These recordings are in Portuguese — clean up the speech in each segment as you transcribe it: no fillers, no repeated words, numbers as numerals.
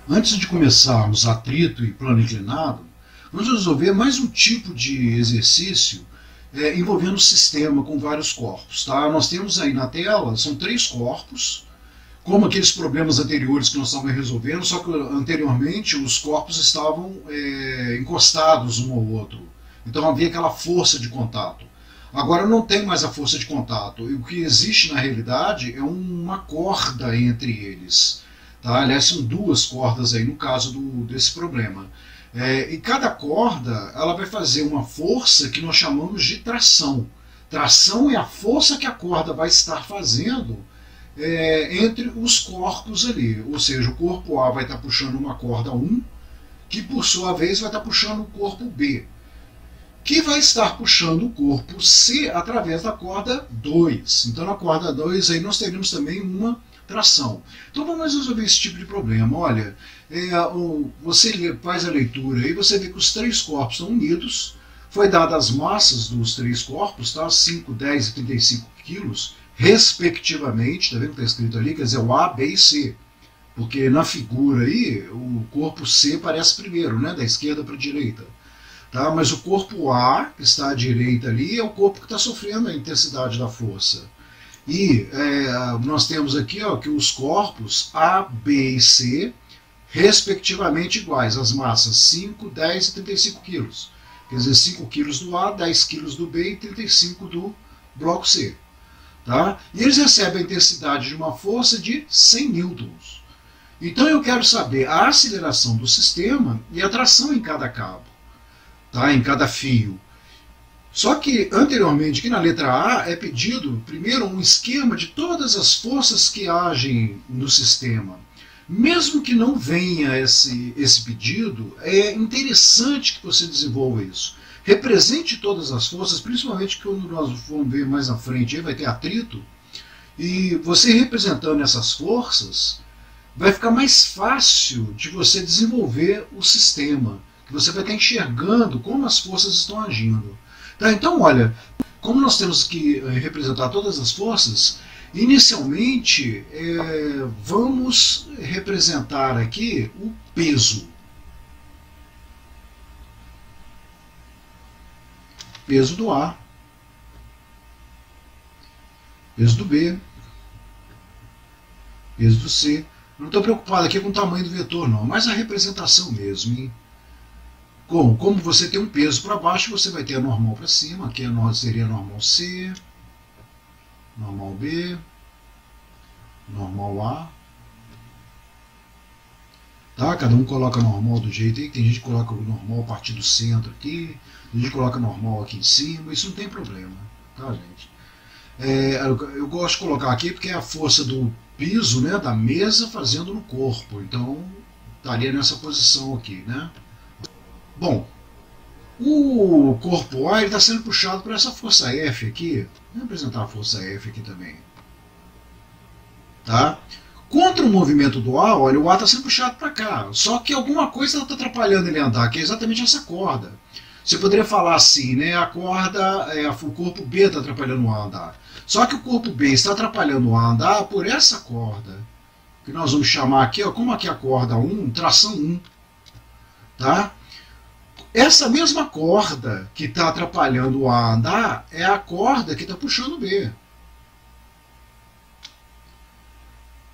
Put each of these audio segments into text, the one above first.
Antes de começarmos atrito e plano inclinado, vamos resolver mais um tipo de exercício envolvendo o sistema com vários corpos. Tá? Nós temos aí na tela, são 3 corpos, como aqueles problemas anteriores que nós estávamos resolvendo, só que anteriormente os corpos estavam encostados um ao outro. Então havia aquela força de contato. Agora não tem mais a força de contato. E o que existe na realidade é uma corda entre eles. Tá? Aliás, são 2 cordas aí no caso desse problema. E cada corda ela vai fazer uma força que nós chamamos de tração. Tração é a força que a corda vai estar fazendo entre os corpos ali. Ou seja, o corpo A vai estar puxando uma corda 1, que por sua vez vai estar puxando o corpo B, que vai estar puxando o corpo C através da corda 2. Então na corda 2 aí nós teremos também uma tração. Então vamos resolver esse tipo de problema. Olha, você faz a leitura e você vê que os 3 corpos estão unidos, foi dada as massas dos 3 corpos, tá? 5, 10 e 35 quilos, respectivamente, tá vendo que está escrito ali? Quer dizer, o A, B e C. Porque na figura aí, o corpo C aparece primeiro, né? Da esquerda para a direita. Tá? Mas o corpo A, que está à direita ali, é o corpo que está sofrendo a intensidade da força. E nós temos aqui que os corpos A, B e C, respectivamente iguais, as massas 5, 10 e 35 quilos. Quer dizer, 5 quilos do A, 10 quilos do B e 35 do bloco C. Tá? E eles recebem a intensidade de uma força de 100 newtons. Então eu quero saber a aceleração do sistema e a tração em cada cabo, tá? Em cada fio. Só que anteriormente, aqui na letra A, é pedido primeiro um esquema de todas as forças que agem no sistema. Mesmo que não venha esse pedido, é interessante que você desenvolva isso. Represente todas as forças, principalmente quando nós vamos ver mais na frente, aí vai ter atrito, e você representando essas forças, vai ficar mais fácil de você desenvolver o sistema, que você vai estar enxergando como as forças estão agindo. Tá? Então, olha, como nós temos que representar todas as forças, inicialmente vamos representar aqui o peso. Peso do A, peso do B, peso do C. Não estou preocupado aqui com o tamanho do vetor, não, mas a representação mesmo. Hein? Como você tem um peso para baixo, você vai ter a normal para cima. Aqui seria a normal C, normal B, normal A. Tá? Cada um coloca normal do jeito aí. Tem gente que coloca o normal a partir do centro aqui, tem gente que coloca normal aqui em cima. Isso não tem problema, tá, gente? Eu gosto de colocar aqui porque é a força do piso, né, da mesa fazendo no corpo. Então estaria nessa posição aqui, né? Bom, o corpo A está sendo puxado por essa força F aqui. Vou representar a força F aqui também. Tá? Contra o movimento do A, olha, o A está sendo puxado para cá. Só que alguma coisa está atrapalhando ele andar, que é exatamente essa corda. Você poderia falar assim, né? A corda, o corpo B está atrapalhando o A a andar. Só que o corpo B está atrapalhando o A a andar por essa corda, que nós vamos chamar aqui, como aqui a corda 1, tração 1. Tá? Essa mesma corda que está atrapalhando o A a andar é a corda que está puxando o B.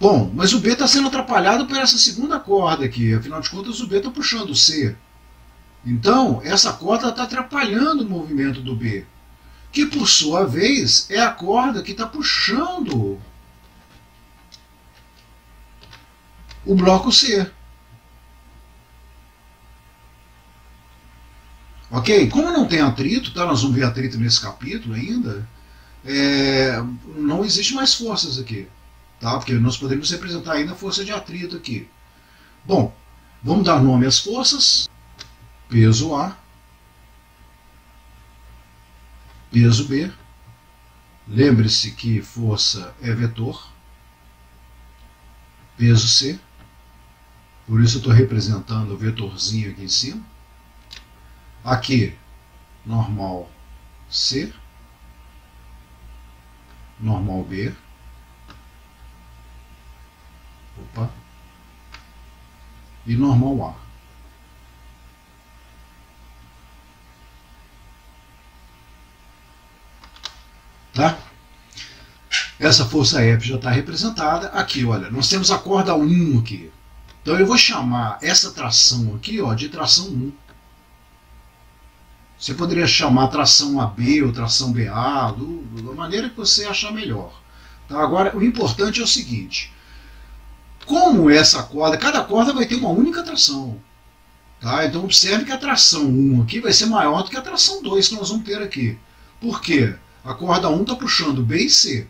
Bom, mas o B está sendo atrapalhado por essa segunda corda aqui. Afinal de contas, o B está puxando o C. Então, essa corda está atrapalhando o movimento do B, que por sua vez é a corda que está puxando o bloco C. Ok? Como não tem atrito, tá? Nós vamos ver atrito nesse capítulo ainda, não existe mais forças aqui. Tá? Porque nós poderíamos representar ainda a força de atrito aqui. Bom, vamos dar nome às forças. Peso A, peso B. Lembre-se que força é vetor. Peso C. Por isso eu estou representando o vetorzinho aqui em cima. Aqui, normal C, normal B. Opa. e normal A. Tá? Essa força F já está representada. Aqui, olha, nós temos a corda 1 aqui. Então eu vou chamar essa tração aqui, ó, de tração 1. Você poderia chamar tração AB ou tração BA, da maneira que você achar melhor. Tá? Agora, o importante é o seguinte. Como essa corda, cada corda vai ter uma única tração. Tá? Então observe que a tração 1 aqui vai ser maior do que a tração 2 que nós vamos ter aqui. Por quê? A corda 1 está puxando B e C.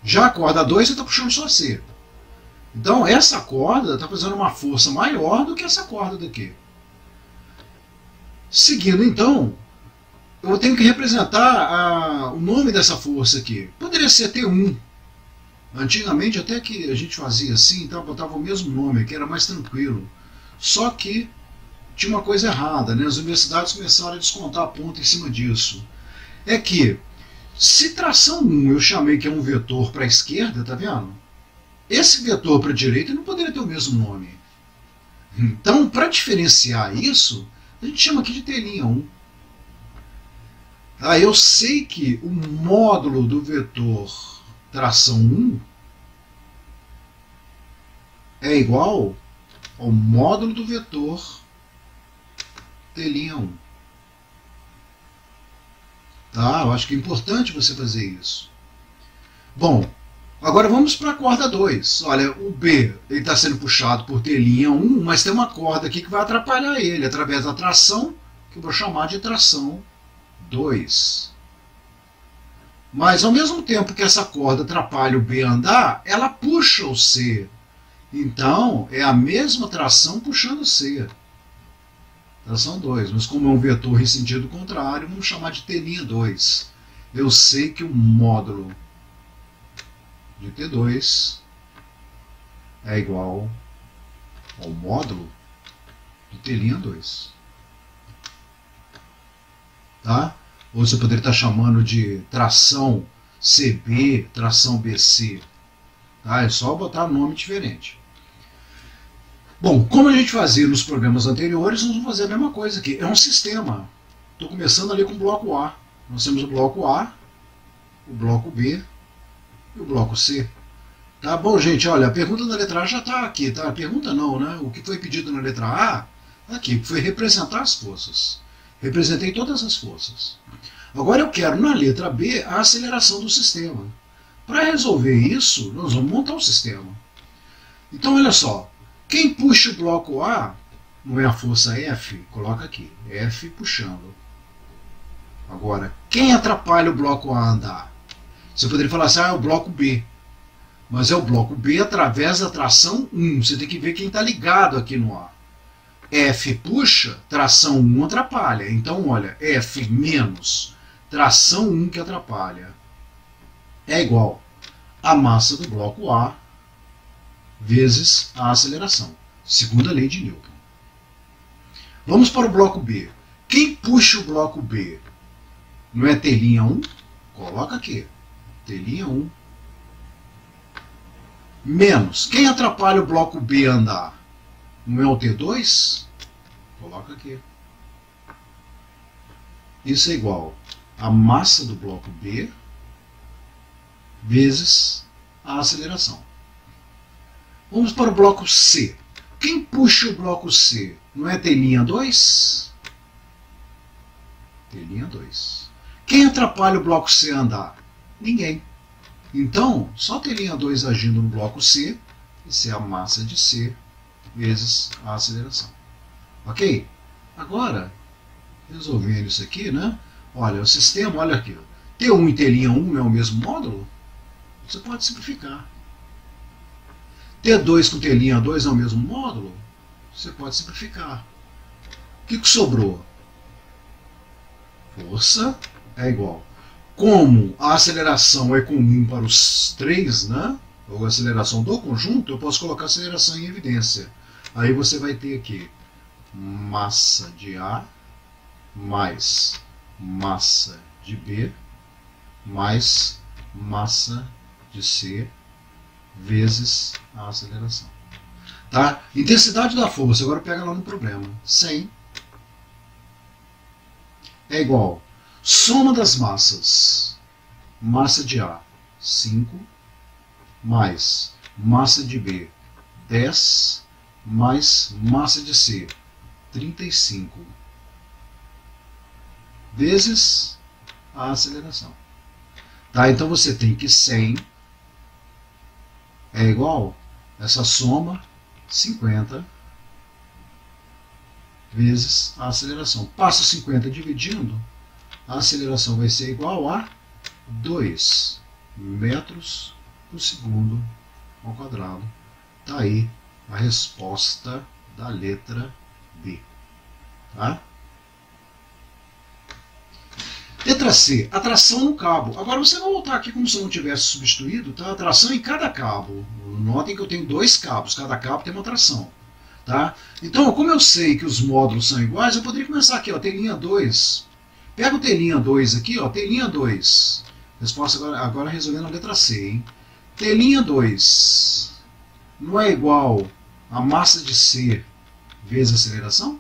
Já a corda 2 está puxando só C. Então essa corda está fazendo uma força maior do que essa corda daqui. Seguindo então, eu tenho que representar o nome dessa força aqui. Poderia ser T1. Antigamente até que a gente fazia assim, então botava o mesmo nome, que era mais tranquilo. Só que tinha uma coisa errada, né? As universidades começaram a descontar ponto em cima disso. É que, se tração 1 eu chamei que é um vetor para a esquerda, tá vendo? Esse vetor para a direita não poderia ter o mesmo nome. Então, para diferenciar isso, a gente chama aqui de T'1. Tá? Eu sei que o módulo do vetor tração 1 é igual ao módulo do vetor T'1. Tá? Eu acho que é importante você fazer isso. Bom, agora vamos para a corda 2. Olha, o B está sendo puxado por T'1, mas tem uma corda aqui que vai atrapalhar ele, através da tração, que eu vou chamar de tração 2. Mas ao mesmo tempo que essa corda atrapalha o B a andar, ela puxa o C. Então, é a mesma tração puxando o C. Tração 2, mas como é um vetor em sentido contrário, vamos chamar de T'2. Eu sei que o módulo de T2 é igual ao módulo de T'2. Tá? Ou você poderia estar chamando de tração CB, tração BC. Tá? É só botar nome diferente. Bom, como a gente fazia nos programas anteriores, nós vamos fazer a mesma coisa aqui. É um sistema. Estou começando ali com o bloco A. Nós temos o bloco A, o bloco B e o bloco C. Tá bom, gente? Olha, a pergunta da letra A já está aqui, tá? A pergunta não, né? O que foi pedido na letra A, tá aqui, foi representar as forças. Representei todas as forças. Agora eu quero na letra B a aceleração do sistema. Para resolver isso, nós vamos montar o sistema. Então, olha só. Quem puxa o bloco A não é a força F? Coloca aqui, F puxando. Agora, quem atrapalha o bloco A a andar? Você poderia falar assim, é o bloco B. Mas é o bloco B através da tração 1. Você tem que ver quem está ligado aqui no A. F puxa, tração 1 atrapalha. Então, olha, F menos tração 1 que atrapalha é igual a massa do bloco A vezes a aceleração. Segunda lei de Newton. Vamos para o bloco B. Quem puxa o bloco B? Não é T'1? Coloca aqui. T'1 menos. Quem atrapalha o bloco B a andar? Não é o T2? Coloca aqui. Isso é igual a massa do bloco B vezes a aceleração. Vamos para o bloco C. Quem puxa o bloco C? Não é T'2? T'2. Quem atrapalha o bloco C a andar? Ninguém. Então, só T'2 agindo no bloco C, isso é a massa de C vezes a aceleração. Ok? Agora, resolvendo isso aqui, né? Olha, o sistema, olha aqui. T1 e T'1 não é o mesmo módulo? Você pode simplificar. T2 com T'2 é o mesmo módulo? Você pode simplificar. O que sobrou? Força é igual. Como a aceleração é comum para os três, né? Ou a aceleração do conjunto, eu posso colocar a aceleração em evidência. Aí você vai ter aqui massa de A mais massa de B mais massa de C vezes a aceleração. Tá? Intensidade da força, agora pega lá no problema. 100 é igual soma das massas. Massa de A, 5, mais massa de B, 10, mais massa de C, 35, vezes a aceleração. Tá? Então você tem que 100 é igual essa soma 50 vezes a aceleração. Passa 50 dividindo, a aceleração vai ser igual a 2 metros por segundo ao quadrado. Está aí a resposta da letra B. Tá? Letra C, atração no cabo. Agora você vai voltar aqui como se não tivesse substituído, tá? Atração em cada cabo. Notem que eu tenho 2 cabos, cada cabo tem uma atração. Tá? Então, como eu sei que os módulos são iguais, eu poderia começar aqui, ó, telinha 2. Pega o telinha 2 aqui, ó, telinha 2. Resposta agora resolvendo a letra C, hein? Telinha 2 não é igual a massa de C vezes a aceleração?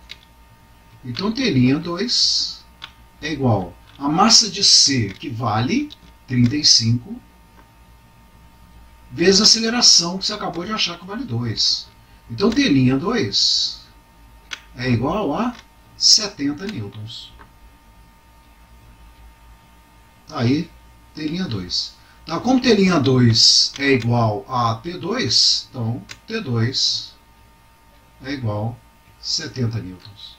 Então, telinha 2 é igual a massa de C, que vale 35, vezes a aceleração, que você acabou de achar que vale 2. Então, telinha 2 é igual a 70 newtons. Tá aí, telinha 2. Tá, como telinha 2 é igual a T2, então T2 é igual a 70 newtons.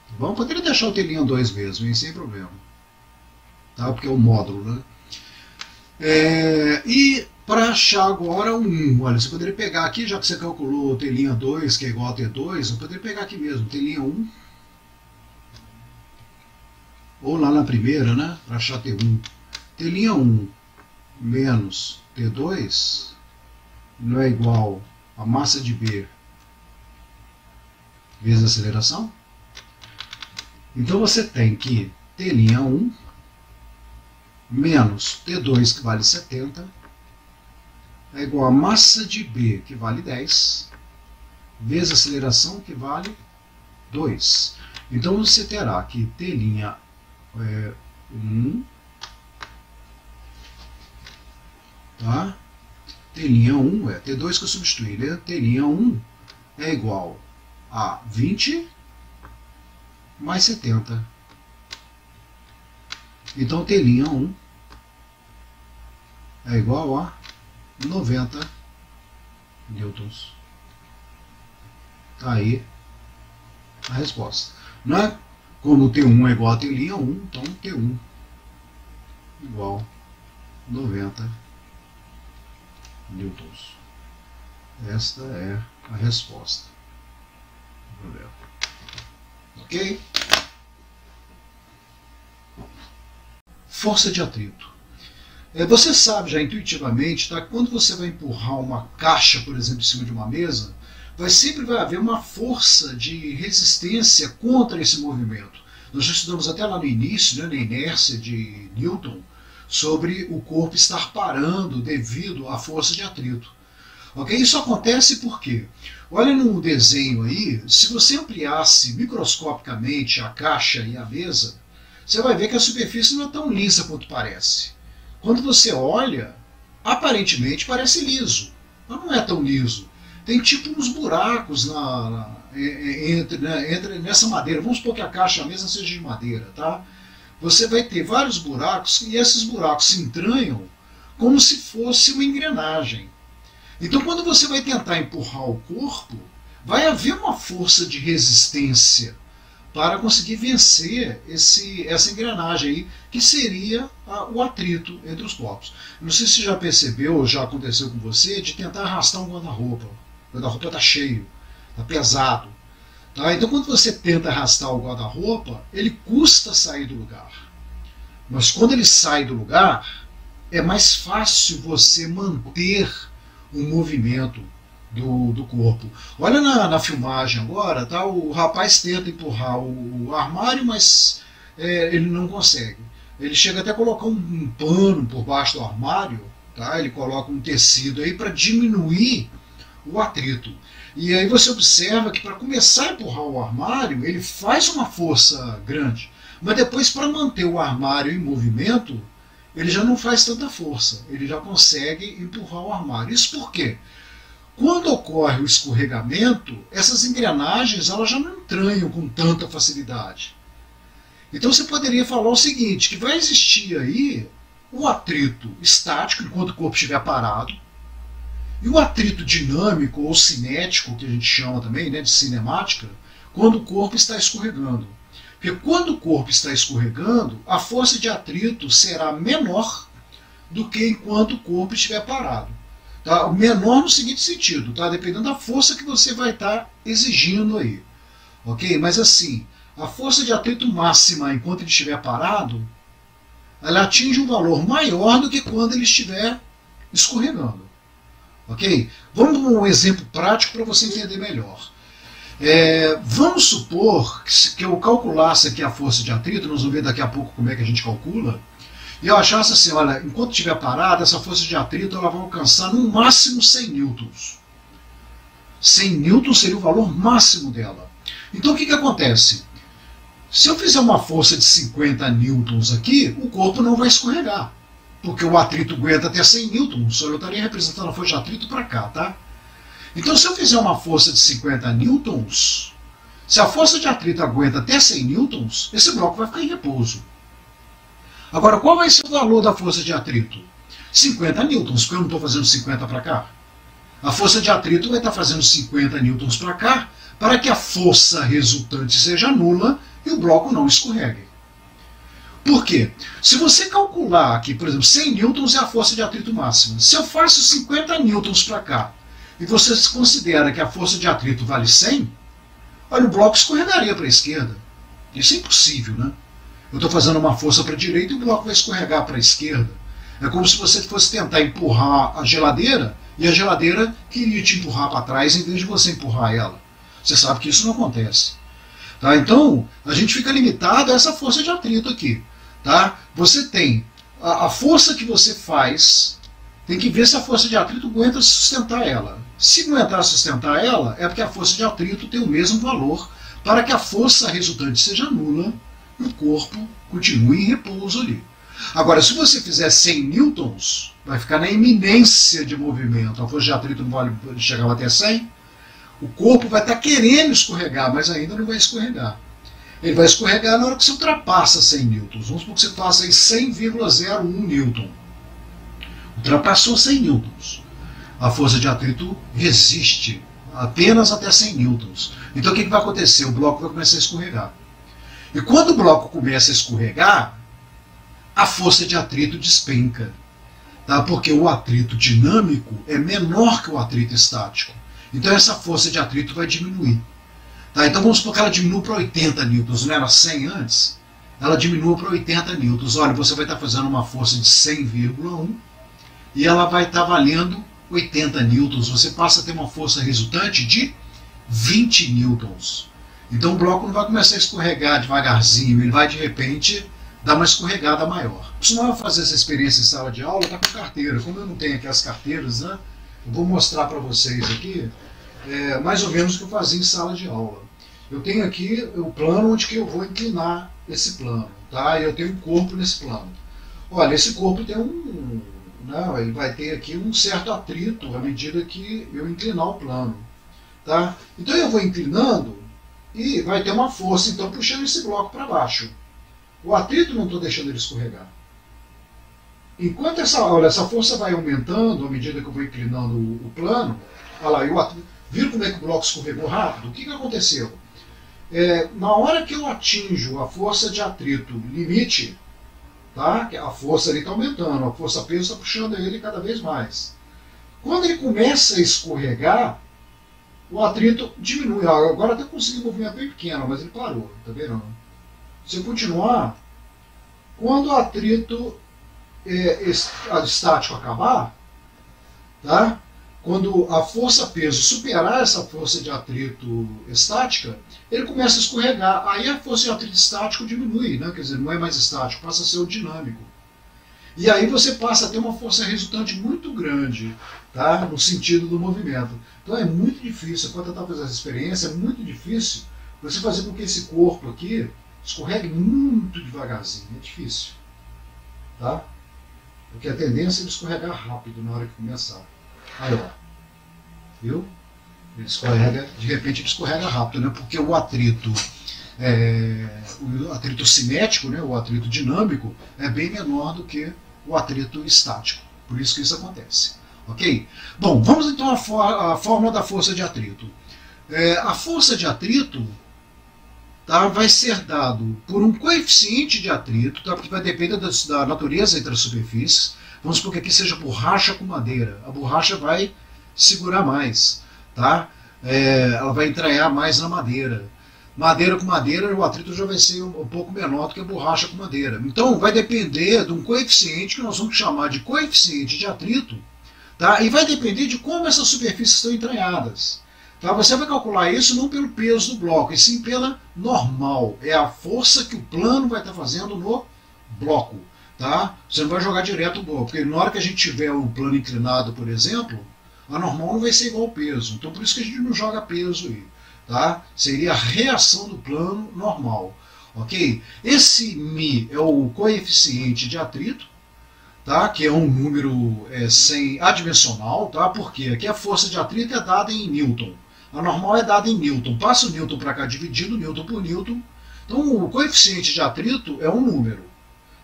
Tá bom? Poderia deixar o telinha 2 mesmo, hein, sem problema. Tá? Porque é o módulo, né? E para achar agora o 1, olha, você poderia pegar aqui, já que você calculou telinha 2, que é igual a T2, eu poderia pegar aqui mesmo, telinha 1, ou lá na primeira, né, para achar T1. Telinha 1 menos T2 não é igual a massa de B vezes a aceleração? Então você tem que telinha 1 menos T2, que vale 70, é igual a massa de B, que vale 10, vezes a aceleração, que vale 2. Então você terá que telinha 1, tá? Telinha 1 é T2 que eu substituí, né? Telinha 1 é igual a 20 mais 70. Então, telinha 1 é igual a 90 newtons. Tá aí a resposta. Não é? Como T1 é igual a telinha 1, então T1 igual a 90 newtons. Esta é a resposta do problema. Ok? Força de atrito. Você sabe já intuitivamente, tá, que quando você vai empurrar uma caixa, por exemplo, em cima de uma mesa, sempre vai haver uma força de resistência contra esse movimento. Nós já estudamos até lá no início, né, na inércia de Newton, sobre o corpo estar parando devido à força de atrito. Okay? Isso acontece porque, olha no desenho aí, se você ampliasse microscopicamente a caixa e a mesa, você vai ver que a superfície não é tão lisa quanto parece. Quando você olha, aparentemente parece liso, mas não é tão liso. Tem tipo uns buracos nessa madeira. Vamos supor que a caixa mesmo seja de madeira, tá? Você vai ter vários buracos e esses buracos se entranham como se fosse uma engrenagem. Então, quando você vai tentar empurrar o corpo, vai haver uma força de resistência para conseguir vencer essa engrenagem aí, que seria o atrito entre os corpos. Não sei se você já percebeu ou já aconteceu com você de tentar arrastar um guarda-roupa. O guarda-roupa está cheio, está pesado. Tá? Então, quando você tenta arrastar o guarda-roupa, ele custa sair do lugar. Mas quando ele sai do lugar, é mais fácil você manter o movimento do corpo. Olha na filmagem agora, tá? O rapaz tenta empurrar o armário, mas ele não consegue. Ele chega até a colocar um pano por baixo do armário tá? Ele coloca um tecido aí para diminuir o atrito. E aí você observa que para começar a empurrar o armário, ele faz uma força grande, mas depois para manter o armário em movimento, ele já não faz tanta força, ele já consegue empurrar o armário. Isso por quê? Quando ocorre o escorregamento, essas engrenagens elas já não entranham com tanta facilidade. Então você poderia falar o seguinte, que vai existir aí o atrito estático enquanto o corpo estiver parado, e o atrito dinâmico ou cinético, que a gente chama também, né, de cinemática, quando o corpo está escorregando. Porque quando o corpo está escorregando, a força de atrito será menor do que enquanto o corpo estiver parado. Tá? Menor no seguinte sentido, tá? Dependendo da força que você vai estar exigindo aí. Ok? Mas assim, a força de atrito máxima enquanto ele estiver parado, ela atinge um valor maior do que quando ele estiver escorregando. Ok? Vamos para um exemplo prático para você entender melhor. Vamos supor que eu calculasse aqui a força de atrito, nós vamos ver daqui a pouco como é que a gente calcula, e eu achasse assim, olha, enquanto estiver parada, essa força de atrito ela vai alcançar no máximo 100 newtons. 100 newtons seria o valor máximo dela. Então o que acontece? Se eu fizer uma força de 50 newtons aqui, o corpo não vai escorregar, porque o atrito aguenta até 100 newtons, só eu estaria representando a força de atrito para cá, tá? Então se eu fizer uma força de 50 newtons, se a força de atrito aguenta até 100 newtons, esse bloco vai ficar em repouso. Agora, qual vai ser o valor da força de atrito? 50 newtons, porque eu não estou fazendo 50 para cá. A força de atrito vai estar fazendo 50 newtons para cá, para que a força resultante seja nula e o bloco não escorregue. Por quê? Se você calcular aqui, por exemplo, 100 newtons é a força de atrito máxima. Se eu faço 50 newtons para cá, e você considera que a força de atrito vale 100, olha, o bloco escorregaria para a esquerda. Isso é impossível, né? Eu estou fazendo uma força para a direita e o bloco vai escorregar para a esquerda. É como se você fosse tentar empurrar a geladeira e a geladeira queria te empurrar para trás em vez de você empurrar ela. Você sabe que isso não acontece. Tá? Então, a gente fica limitado a essa força de atrito aqui. Tá? Você tem a força que você faz, tem que ver se a força de atrito aguenta sustentar ela. Se aguentar sustentar ela, é porque a força de atrito tem o mesmo valor para que a força resultante seja nula e o corpo continue em repouso ali. Agora, se você fizer 100 newtons, vai ficar na iminência de movimento. A força de atrito não vai chegar até 100. O corpo vai estar querendo escorregar, mas ainda não vai escorregar. Ele vai escorregar na hora que você ultrapassa 100 newtons. Vamos supor que você faça aí 100,01 newton. Ultrapassou 100 newtons. A força de atrito resiste apenas até 100 newtons. Então o que vai acontecer? O bloco vai começar a escorregar. E quando o bloco começa a escorregar, a força de atrito despenca. Tá? Porque o atrito dinâmico é menor que o atrito estático. Então essa força de atrito vai diminuir. Tá? Então vamos supor que ela diminua para 80 newtons, não era 100 antes? Ela diminua para 80 newtons. Olha, você vai estar fazendo uma força de 100,1 e ela vai estar valendo 80 newtons. Você passa a ter uma força resultante de 20 newtons. Então o bloco não vai começar a escorregar devagarzinho, ele vai de repente dar uma escorregada maior. Se não fazer essa experiência em sala de aula, está com carteira. Como eu não tenho aqui as carteiras, né, eu vou mostrar para vocês aqui mais ou menos o que eu fazia em sala de aula. Eu tenho aqui o plano onde que eu vou inclinar esse plano, tá? Eu tenho um corpo nesse plano. Olha, esse corpo tem ele vai ter aqui um certo atrito à medida que eu inclinar o plano, tá? Então eu vou inclinando e vai ter uma força, então, puxando esse bloco para baixo. O atrito não estou deixando ele escorregar. Enquanto essa força vai aumentando à medida que eu vou inclinando o plano, olha lá, viram como é que o bloco escorregou rápido? O que aconteceu? Na hora que eu atinjo a força de atrito limite, tá? A força ali está aumentando, a força peso está puxando ele cada vez mais. Quando ele começa a escorregar, o atrito diminui. Agora até consegui um movimento bem pequeno, mas ele parou, tá vendo? Se eu continuar, quando o atrito estático acabar, tá? Quando a força-peso superar essa força de atrito estática, ele começa a escorregar. Aí a força de atrito estático diminui, né? Quer dizer, não é mais estático, passa a ser o dinâmico. E aí você passa a ter uma força resultante muito grande, tá? No sentido do movimento. Então é muito difícil, quando eu estava fazendo essa experiência, é muito difícil você fazer com que esse corpo aqui escorregue muito devagarzinho. É difícil. Tá? Porque a tendência é ele escorregar rápido na hora que começar. Aí, ó. Viu? Ele escorrega, de repente ele escorrega rápido, né? Porque o atrito cinético, né? O atrito dinâmico, é bem menor do que o atrito estático. Por isso que isso acontece. Ok? Bom, vamos então à fórmula da força de atrito. A força de atrito, tá, vai ser dado por um coeficiente de atrito, tá, porque vai depender da natureza entre as superfícies. Vamos supor que aqui seja borracha com madeira. A borracha vai segurar mais, tá? Ela vai entranhar mais na madeira. Madeira com madeira, o atrito já vai ser um pouco menor do que a borracha com madeira. Então vai depender de um coeficiente que nós vamos chamar de coeficiente de atrito, tá? E vai depender de como essas superfícies estão entranhadas. Tá? Você vai calcular isso não pelo peso do bloco, e sim pela normal. É a força que o plano vai estar fazendo no bloco. Tá? Você não vai jogar direto o bloco, porque na hora que a gente tiver o plano inclinado, por exemplo, a normal não vai ser igual ao peso. Então por isso que a gente não joga peso aí. Tá? Seria a reação do plano normal. Ok? Esse μ é o coeficiente de atrito, tá? Que é um número adimensional, tá? Porque aqui a força de atrito é dada em Newton. A normal é dada em Newton. Passa o Newton para cá dividido, Newton por Newton. Então o coeficiente de atrito é um número,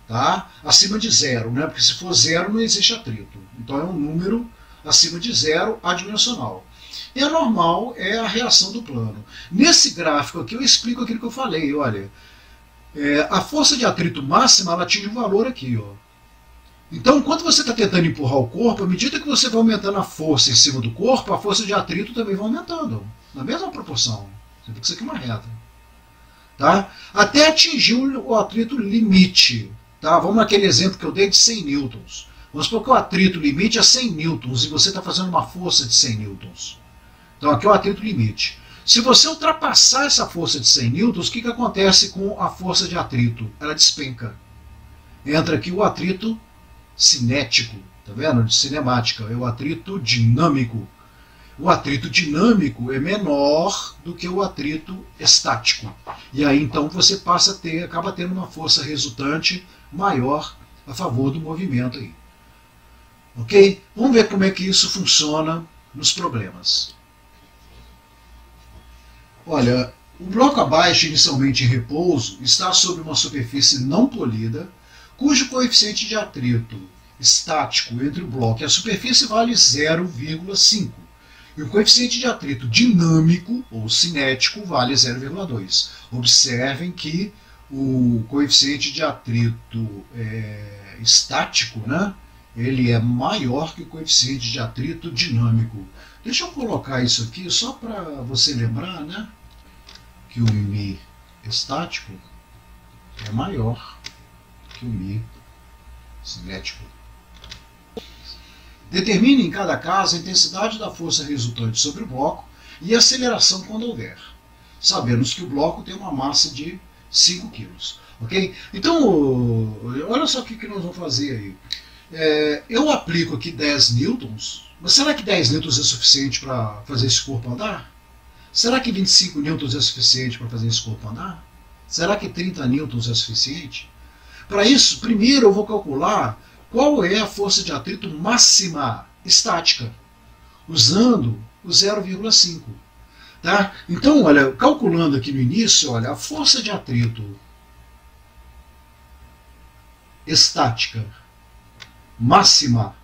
tá? Acima de zero, né? Porque se for zero não existe atrito. Então é um número acima de zero adimensional. E a normal é a reação do plano. Nesse gráfico aqui eu explico aquilo que eu falei. Olha, a força de atrito máxima ela atinge um valor aqui, ó. Então, quando você está tentando empurrar o corpo, à medida que você vai aumentando a força em cima do corpo, a força de atrito também vai aumentando, na mesma proporção. Você vê que isso aqui é uma reta. Tá? Até atingir o atrito limite. Tá? Vamos naquele exemplo que eu dei de 100 newtons. Vamos supor que o atrito limite é 100 newtons e você está fazendo uma força de 100 newtons. Então, aqui é o atrito limite. Se você ultrapassar essa força de 100 newtons, o que acontece com a força de atrito? Ela despenca. Entra aqui o atrito cinético, tá vendo? De cinemática, é o atrito dinâmico. O atrito dinâmico é menor do que o atrito estático. E aí então você acaba tendo uma força resultante maior a favor do movimento aí. Ok? Vamos ver como é que isso funciona nos problemas. Olha, o bloco abaixo, inicialmente em repouso, está sobre uma superfície não polida, cujo coeficiente de atrito estático entre o bloco e a superfície vale 0,5. E o coeficiente de atrito dinâmico, ou cinético, vale 0,2. Observem que o coeficiente de atrito estático, né, ele é maior que o coeficiente de atrito dinâmico. Deixa eu colocar isso aqui só para você lembrar, né, que o μ estático é maior que o μ cinético. Determine em cada caso a intensidade da força resultante sobre o bloco e a aceleração quando houver. Sabemos que o bloco tem uma massa de 5 kg. Ok? Então, olha só o que nós vamos fazer aí. Eu aplico aqui 10 newtons, mas será que 10 newtons é suficiente para fazer esse corpo andar? Será que 25 newtons é suficiente para fazer esse corpo andar? Será que 30 newtons é suficiente? Para isso, primeiro eu vou calcular qual é a força de atrito máxima estática, usando o 0,5. Tá? Então, olha, calculando aqui no início, olha, a força de atrito estática máxima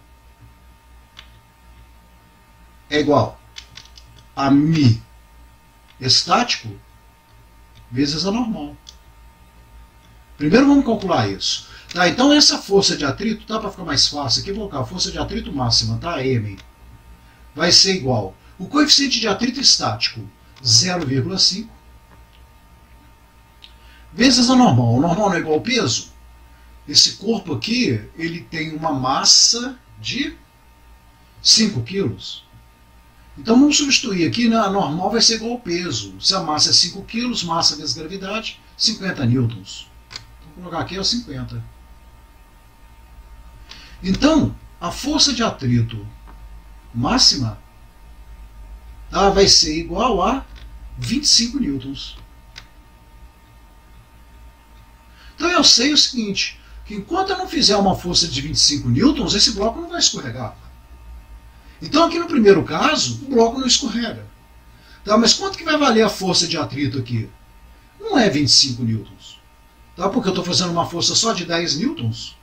é igual a μ estático vezes a normal. Primeiro vamos calcular isso. Tá, então essa força de atrito, tá, para ficar mais fácil aqui, vou colocar a força de atrito máxima, tá, M, vai ser igual o coeficiente de atrito estático, 0,5, vezes a normal. O normal não é igual ao peso? Esse corpo aqui, ele tem uma massa de 5 quilos. Então vamos substituir aqui, né, a normal vai ser igual ao peso. Se a massa é 5 quilos, massa vezes gravidade, 50 newtons. Vou colocar aqui é 50. Então, a força de atrito máxima, tá, vai ser igual a 25 newtons. Então eu sei o seguinte, que enquanto eu não fizer uma força de 25 newtons, esse bloco não vai escorregar. Então aqui no primeiro caso, o bloco não escorrega. Tá, mas quanto que vai valer a força de atrito aqui? Não é 25 newtons. Tá, porque eu estou fazendo uma força só de 10 newtons.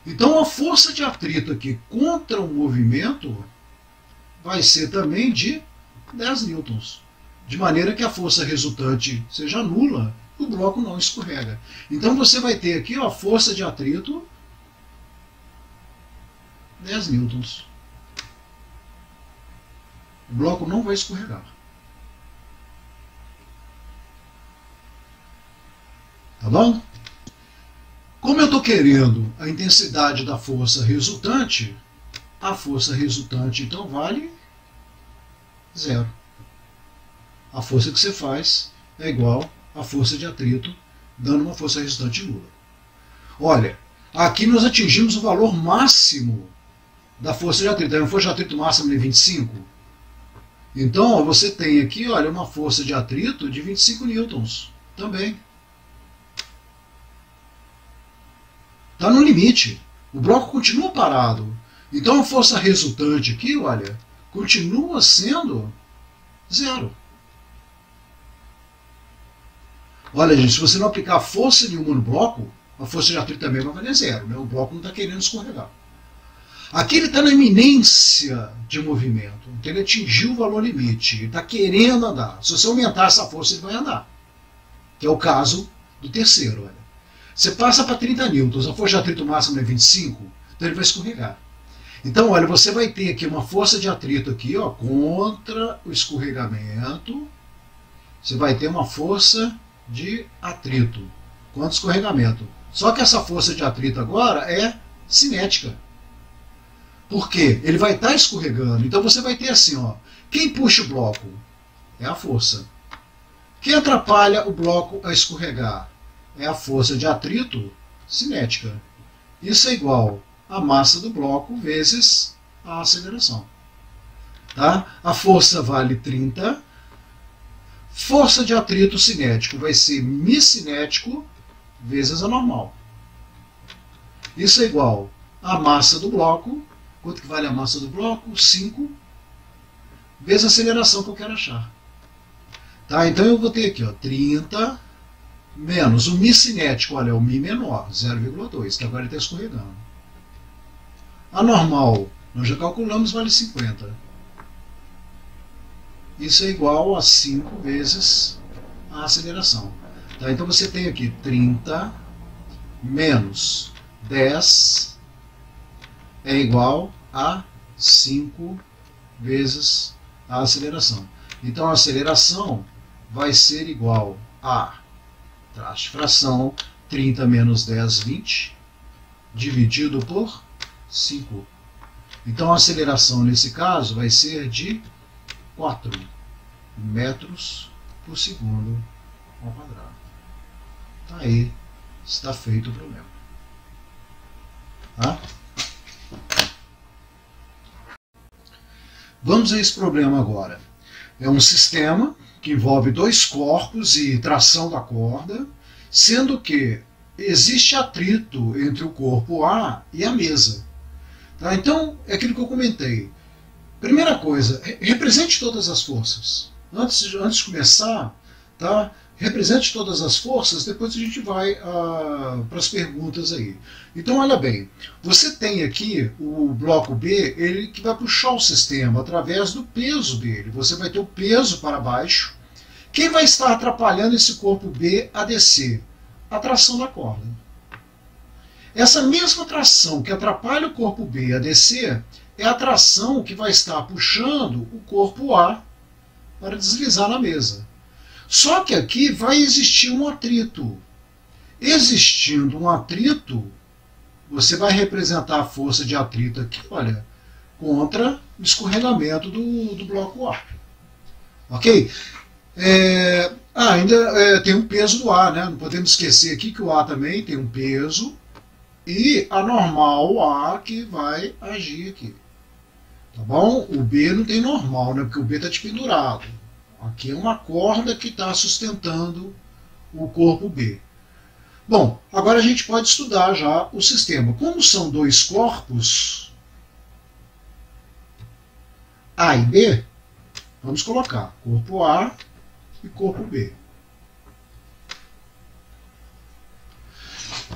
Então a força de atrito aqui contra o movimento vai ser também de 10 newtons. De maneira que a força resultante seja nula, o bloco não escorrega. Então você vai ter aqui a força de atrito 10 newtons. O bloco não vai escorregar. Tá bom? Como eu estou querendo a intensidade da força resultante, a força resultante então vale 0. A força que você faz é igual à força de atrito, dando uma força resultante nula. Olha, aqui nós atingimos o valor máximo da força de atrito. A força de atrito máxima é 25. Então, ó, você tem aqui, olha, uma força de atrito de 25 newtons também. Está no limite. O bloco continua parado. Então a força resultante aqui, olha, continua sendo 0. Olha, gente, se você não aplicar força nenhuma no bloco, a força de atrito também vai valer 0. Né? O bloco não está querendo escorregar. Aqui ele está na iminência de movimento. Então ele atingiu o valor limite. Ele está querendo andar. Se você aumentar essa força, ele vai andar. Que é o caso do terceiro. Olha. Você passa para 30 newtons, a força de atrito máxima é 25, então ele vai escorregar. Então, olha, você vai ter aqui uma força de atrito aqui, ó, contra o escorregamento. Você vai ter uma força de atrito contra o escorregamento. Só que essa força de atrito agora é cinética. Por quê? Ele vai estar escorregando. Então você vai ter assim, ó, quem puxa o bloco é a força. Quem atrapalha o bloco a escorregar é a força de atrito cinética. Isso é igual a massa do bloco vezes a aceleração. Tá? A força vale 30. Força de atrito cinético vai ser μ cinético vezes a normal. Isso é igual a massa do bloco. Quanto que vale a massa do bloco? 5 vezes a aceleração que eu quero achar. Tá? Então eu vou ter aqui, ó, 30 menos o μ cinético, olha, é o μ menor, 0,2, que agora ele está escorregando. A normal, nós já calculamos, vale 50. Isso é igual a 5 vezes a aceleração. Tá? Então você tem aqui 30 menos 10 é igual a 5 vezes a aceleração. Então a aceleração vai ser igual a traço de fração 30 menos 10, 20, dividido por 5. Então a aceleração nesse caso vai ser de 4 metros por segundo ao quadrado. Tá aí, está feito o problema. Tá? Vamos a esse problema agora. É um sistema que envolve dois corpos e tração da corda, sendo que existe atrito entre o corpo A e a mesa. Tá? Então, é aquilo que eu comentei. Primeira coisa, represente todas as forças. Antes de começar, tá? Represente todas as forças, depois a gente vai para as perguntas aí. Então, olha bem, você tem aqui o bloco B, ele que vai puxar o sistema através do peso dele. Você vai ter o peso para baixo. Quem vai estar atrapalhando esse corpo B a descer? A tração da corda. Essa mesma tração que atrapalha o corpo B a descer é a tração que vai estar puxando o corpo A para deslizar na mesa. Só que aqui vai existir um atrito. Existindo um atrito, você vai representar a força de atrito aqui, olha, contra o escorregamento do bloco A. Ok? Ainda tem um peso do A, né? Não podemos esquecer aqui que o A também tem um peso. e a normal A que vai agir aqui. Tá bom? O B não tem normal, né? Porque o B está despendurado. Aqui é uma corda que está sustentando o corpo B. Bom, agora a gente pode estudar já o sistema. Como são dois corpos, A e B, vamos colocar corpo A e corpo B.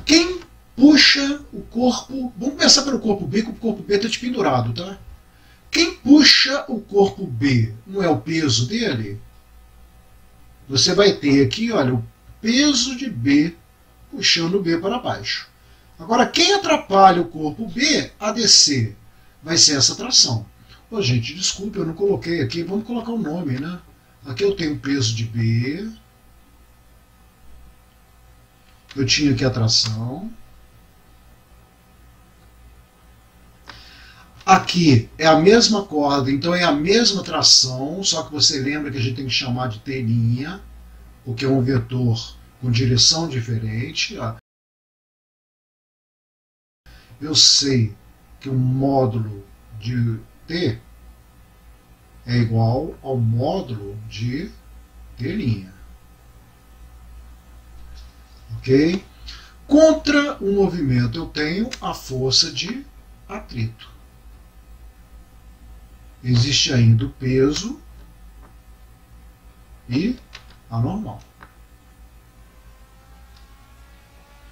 Quem puxa o corpo... Vamos começar pelo corpo B, que o corpo B está despendurado, tá? Quem puxa o corpo B não é o peso dele? Você vai ter aqui, olha, o peso de B puxando o B para baixo. Agora, quem atrapalha o corpo B a descer vai ser essa tração. Ô, gente, desculpa, eu não coloquei aqui. Vamos colocar o nome, né? Aqui eu tenho o peso de B. Eu tinha aqui a tração. Aqui é a mesma corda, então é a mesma tração, só que você lembra que a gente tem que chamar de T', porque é um vetor com direção diferente. Eu sei que o módulo de T é igual ao módulo de T'. Ok? Contra o movimento eu tenho a força de atrito. Existe ainda o peso e a normal.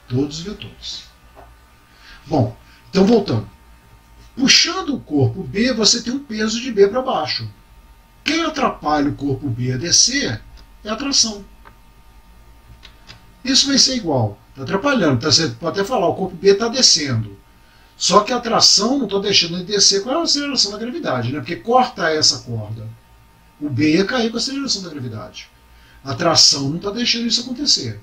Todos os vetores. Bom, então voltando. Puxando o corpo B, você tem um peso de B para baixo. Quem atrapalha o corpo B a descer é a tração. Isso vai ser igual. Está atrapalhando. Você pode até falar, o corpo B está descendo. Só que a tração não está deixando ele descer com a aceleração da gravidade, né? Porque corta essa corda. O B ia cair com a aceleração da gravidade. A tração não está deixando isso acontecer.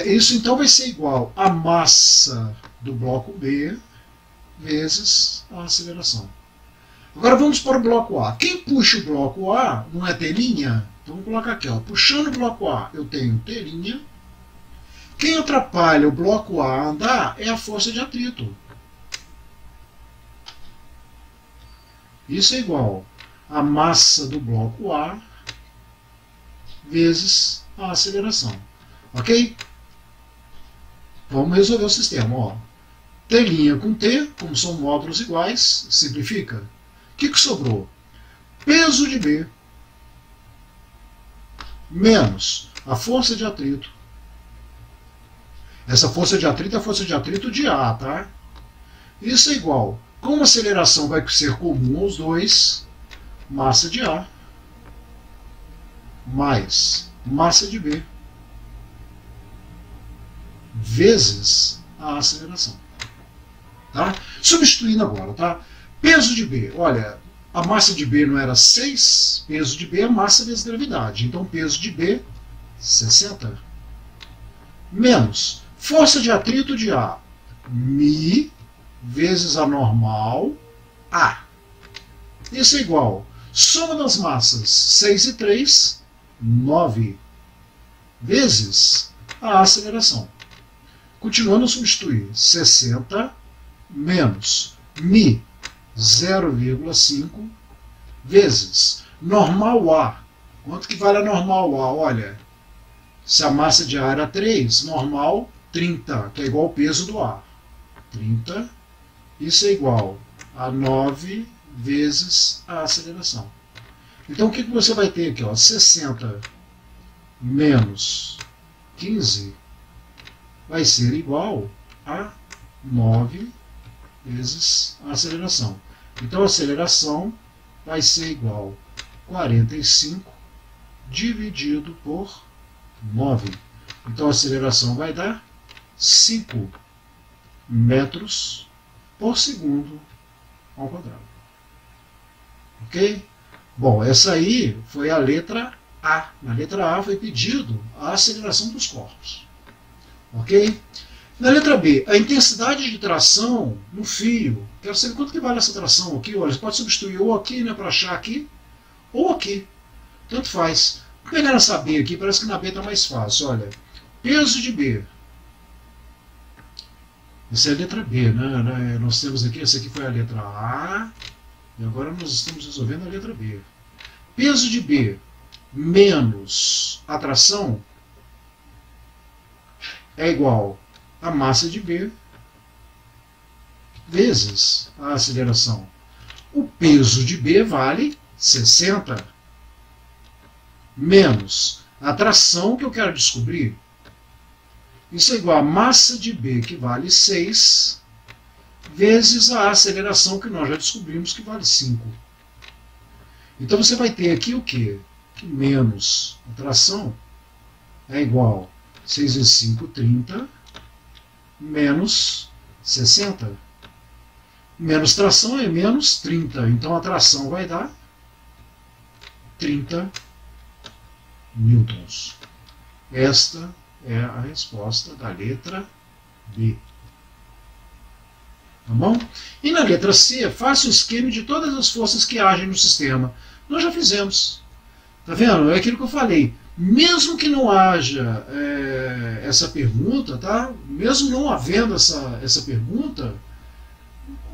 Isso então vai ser igual a massa do bloco B vezes a aceleração. Agora vamos para o bloco A. Quem puxa o bloco A não é T'? Então vamos colocar aqui, ó. Puxando o bloco A, eu tenho T'. Quem atrapalha o bloco A a andar é a força de atrito. Isso é igual a massa do bloco A vezes a aceleração. Ok? Vamos resolver o sistema. Ó. T' com T, como são módulos iguais, simplifica. O que sobrou? Peso de B menos a força de atrito. Essa força de atrito é a força de atrito de A, tá? Isso é igual. Como a aceleração vai ser comum aos dois, massa de A mais massa de B vezes a aceleração. Tá? Substituindo agora, tá? Peso de B. Olha, a massa de B não era 6, peso de B é massa vezes gravidade. Então, peso de B, 60. Menos força de atrito de A, μ vezes a normal, A. Isso é igual. Soma das massas, 6 e 3, 9, vezes a aceleração. Continuando a substituir, 60 menos μ, 0,5, vezes normal A. Quanto que vale a normal A? Olha, se a massa de A era 3, normal 30, que é igual ao peso do A. 30, isso é igual a 9 vezes a aceleração. Então o que você vai ter aqui? Ó? 60 menos 15 vai ser igual a 9 vezes a aceleração. Então a aceleração vai ser igual a 45 dividido por 9. Então a aceleração vai dar 5 metros por segundo ao quadrado. Ok? Bom, essa aí foi a letra A. Na letra A foi pedido a aceleração dos corpos. Ok? Na letra B, a intensidade de tração no fio. Quero saber quanto que vale essa tração aqui. Olha, você pode substituir ou aqui, né, para achar aqui, ou aqui. Tanto faz. Vou pegar essa B aqui, parece que na B está mais fácil. Olha, peso de B Essa é a letra B, né? Nós temos aqui, essa aqui foi a letra A, e agora nós estamos resolvendo a letra B. Peso de B menos atração é igual a massa de B vezes a aceleração. O peso de B vale 60 menos a atração que eu quero descobrir. Isso é igual a massa de B, que vale 6, vezes a aceleração que nós já descobrimos, que vale 5. Então você vai ter aqui o quê? Que menos atração é igual a 6 vezes 5, 30, menos 60. Menos tração é menos 30. Então a tração vai dar 30 newtons. Esta é a resposta da letra B. Tá bom? E na letra C, faça o esquema de todas as forças que agem no sistema. Nós já fizemos. Tá vendo? É aquilo que eu falei. Mesmo que não haja essa pergunta, tá? Mesmo não havendo essa pergunta,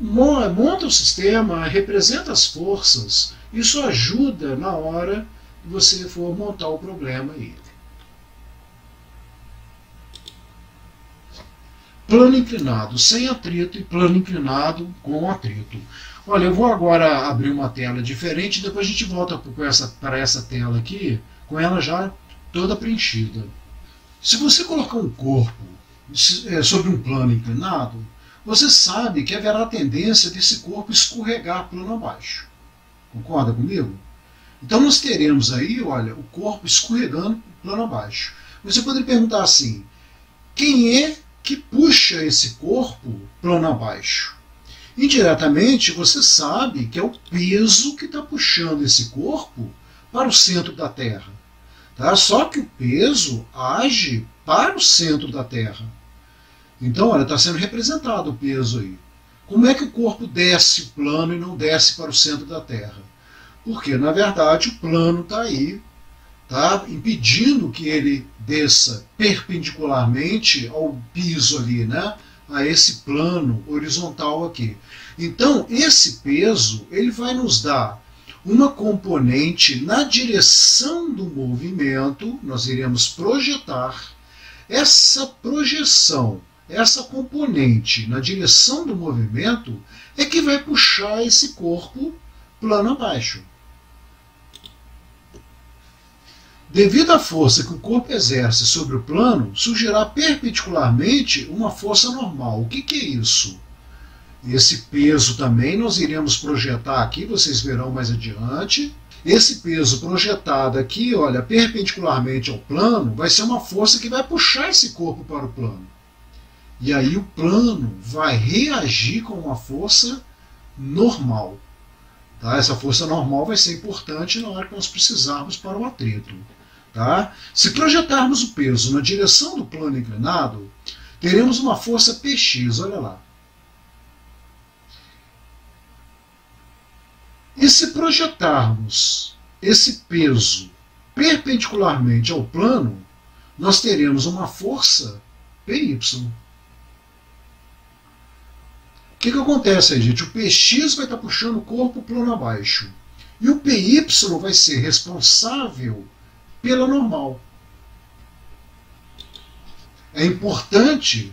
monta o sistema, representa as forças. Isso ajuda na hora que você for montar o problema aí. Plano inclinado sem atrito e plano inclinado com atrito. Olha, eu vou agora abrir uma tela diferente, depois a gente volta para essa tela aqui, com ela já toda preenchida. Se você colocar um corpo sobre um plano inclinado, você sabe que haverá a tendência desse corpo escorregar plano abaixo. Concorda comigo? Então nós teremos aí, olha, o corpo escorregando plano abaixo. Você poderia perguntar assim, quem é que puxa esse corpo plano abaixo? Indiretamente, você sabe que é o peso que está puxando esse corpo para o centro da Terra. Tá? Só que o peso age para o centro da Terra. Então, olha, está sendo representado o peso aí. Como é que o corpo desce o plano e não desce para o centro da Terra? Porque, na verdade, o plano está aí, tá impedindo que ele desça perpendicularmente ao piso ali, né? A esse plano horizontal aqui. Então, esse peso ele vai nos dar uma componente na direção do movimento, nós iremos projetar essa projeção, essa componente na direção do movimento é que vai puxar esse corpo plano abaixo. Devido à força que o corpo exerce sobre o plano, surgirá perpendicularmente uma força normal. O que é isso? Esse peso também nós iremos projetar aqui, vocês verão mais adiante. Esse peso projetado aqui, olha, perpendicularmente ao plano, vai ser uma força que vai puxar esse corpo para o plano. E aí o plano vai reagir com uma força normal. Tá? Essa força normal vai ser importante na hora que nós precisarmos para o atrito. Tá? Se projetarmos o peso na direção do plano inclinado, teremos uma força Px, olha lá. E se projetarmos esse peso perpendicularmente ao plano, nós teremos uma força Py. O que acontece aí, gente? O Px vai estar puxando o corpo plano abaixo. E o Py vai ser responsável pela normal. É importante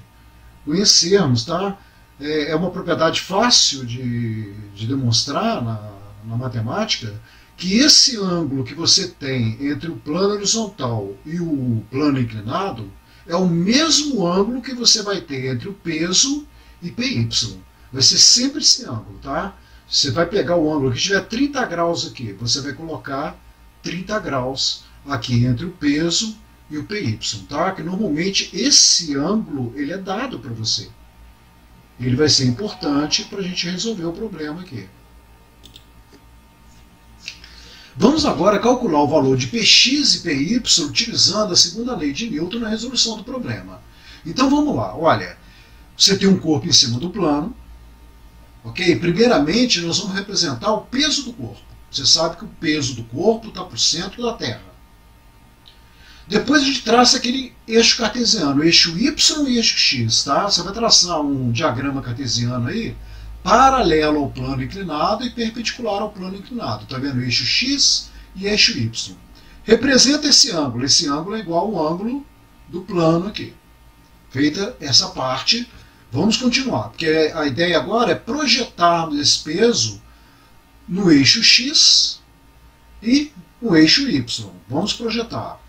conhecermos, tá? É uma propriedade fácil de demonstrar na matemática, que esse ângulo que você tem entre o plano horizontal e o plano inclinado é o mesmo ângulo que você vai ter entre o peso e Py. Vai ser sempre esse ângulo, tá? Você vai pegar o ângulo que tiver 30 graus aqui, você vai colocar 30 graus aqui entre o peso e o Py, tá? Que normalmente esse ângulo ele é dado para você. Ele vai ser importante para a gente resolver o problema aqui. Vamos agora calcular o valor de Px e Py utilizando a segunda lei de Newton na resolução do problema. Então vamos lá, olha, você tem um corpo em cima do plano, ok? Primeiramente nós vamos representar o peso do corpo. Você sabe que o peso do corpo está para o centro da Terra. Depois a gente traça aquele eixo cartesiano, eixo Y e eixo X, tá? Você vai traçar um diagrama cartesiano aí, paralelo ao plano inclinado e perpendicular ao plano inclinado. Tá vendo? Eixo X e eixo Y. Representa esse ângulo é igual ao ângulo do plano aqui. Feita essa parte, vamos continuar, porque a ideia agora é projetarmos esse peso no eixo X e no eixo Y. Vamos projetar.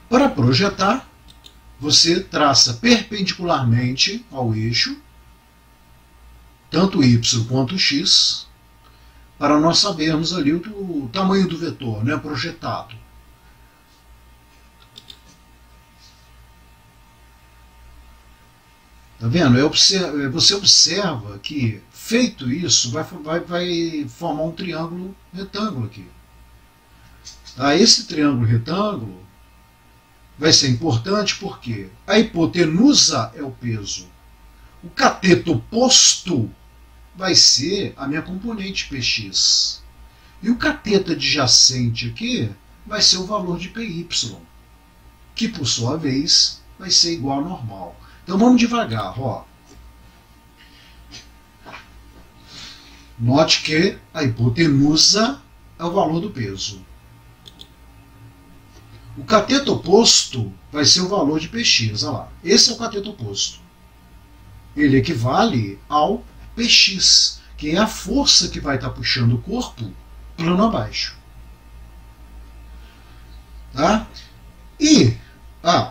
Para projetar, você traça perpendicularmente ao eixo, tanto Y quanto X, para nós sabermos ali o tamanho do vetor, né, projetado. Tá vendo? Você observa que, feito isso, vai formar um triângulo retângulo aqui. Tá? Esse triângulo retângulo vai ser importante porque a hipotenusa é o peso. O cateto oposto vai ser a minha componente Px. E o cateto adjacente aqui vai ser o valor de Py, que por sua vez vai ser igual ao normal. Então vamos devagar, ó. Note que a hipotenusa é o valor do peso. O cateto oposto vai ser o valor de Px, olha lá. Esse é o cateto oposto. Ele equivale ao Px, que é a força que vai estar puxando o corpo plano abaixo. Tá? E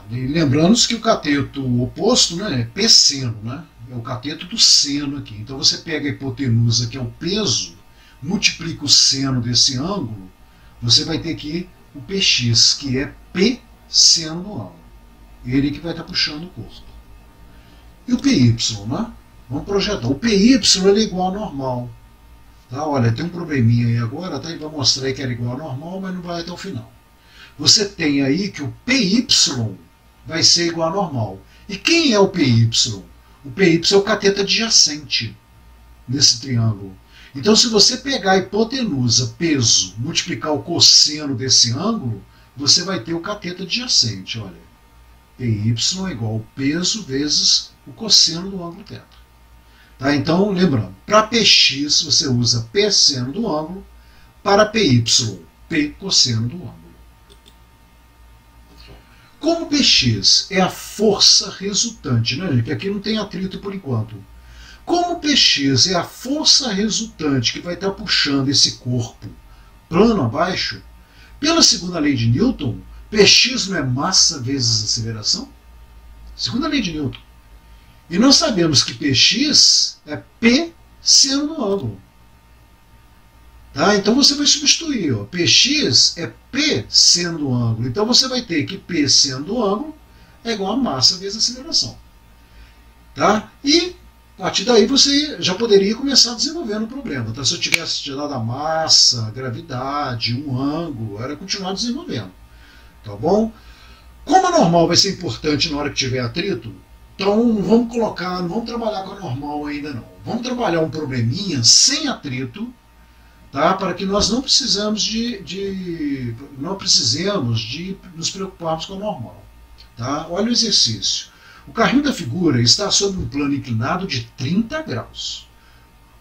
lembrando-se que o cateto oposto, né, é P seno, né? É o cateto do seno aqui. Então você pega a hipotenusa, que é o peso, multiplica o seno desse ângulo, você vai ter aqui o Px, que é P seno do ângulo. Ele que vai estar puxando o corpo. E o Py, né? Vamos projetar. O Py ele é igual ao normal. Tá? Olha, tem um probleminha aí agora, tá? Ele vai mostrar aí que era igual ao normal, mas não vai até o final. Você tem aí que o Py vai ser igual ao normal. E quem é o Py? O Py é o cateto adjacente nesse triângulo. Então, se você pegar a hipotenusa, peso, multiplicar o cosseno desse ângulo, você vai ter o cateto adjacente. Olha, Py é igual ao peso vezes o cosseno do ângulo θ. Tá? Então, lembrando, para Px você usa P seno do ângulo, para Py, P cosseno do ângulo. Como Px é a força resultante, né, gente? Que aqui não tem atrito por enquanto. Como Px é a força resultante que vai estar puxando esse corpo plano abaixo, pela segunda lei de Newton, Px não é massa vezes aceleração? Segunda lei de Newton. E nós sabemos que Px é P seno do ângulo. Tá? Então você vai substituir. Ó. Px é P seno do ângulo. Então você vai ter que P seno do ângulo é igual a massa vezes aceleração. Tá? E a partir daí você já poderia começar desenvolvendo o problema. Tá? Se eu tivesse tirado a massa, a gravidade, um ângulo, era continuar desenvolvendo. Tá bom? Como a normal vai ser importante na hora que tiver atrito, então não vamos trabalhar com a normal ainda não. Vamos trabalhar um probleminha sem atrito, tá? Para que nós não precisemos de nos preocuparmos com a normal. Tá? Olha o exercício. O carrinho da figura está sob um plano inclinado de 30 graus,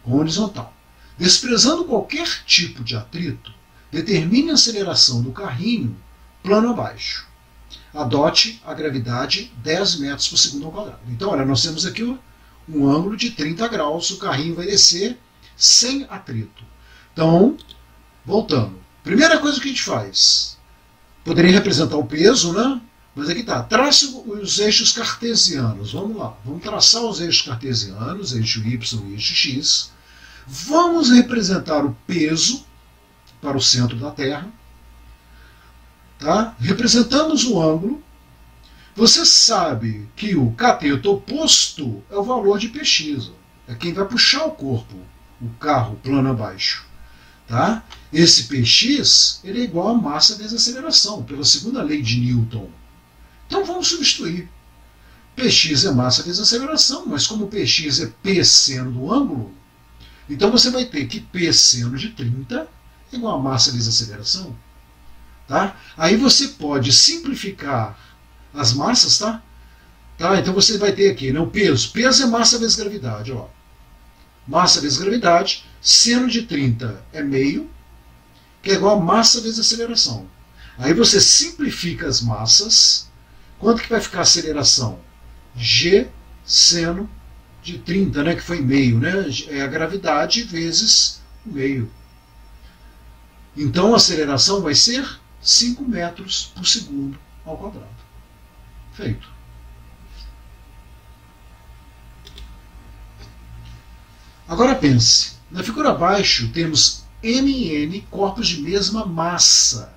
com horizontal. Desprezando qualquer tipo de atrito, determine a aceleração do carrinho plano abaixo. Adote a gravidade 10 metros por segundo ao quadrado. Então, olha, nós temos aqui um ângulo de 30 graus, o carrinho vai descer sem atrito. Então, voltando. Primeira coisa que a gente faz, poderia representar o peso, né? Mas aqui está, trace os eixos cartesianos. Vamos lá, vamos traçar os eixos cartesianos, eixo Y e eixo X. Vamos representar o peso para o centro da Terra. Tá? Representamos o ângulo. Você sabe que o cateto oposto é o valor de Px. É quem vai puxar o corpo, o carro plano abaixo. Tá? Esse Px ele é igual a massa vezes aceleração, pela segunda lei de Newton. Então vamos substituir. Px é massa vezes aceleração, mas como Px é P seno do ângulo, então você vai ter que P seno de 30 é igual a massa vezes aceleração. Tá? Aí você pode simplificar as massas, tá? Então você vai ter aqui, né, o peso. Peso é massa vezes gravidade. Ó. Massa vezes gravidade, seno de 30 é meio, que é igual a massa vezes aceleração. Aí você simplifica as massas. Quanto que vai ficar a aceleração? G seno de 30, né, que foi meio, né? É a gravidade vezes o meio. Então a aceleração vai ser 5 metros por segundo ao quadrado. Feito. Agora pense, na figura abaixo temos M e N corpos de mesma massa.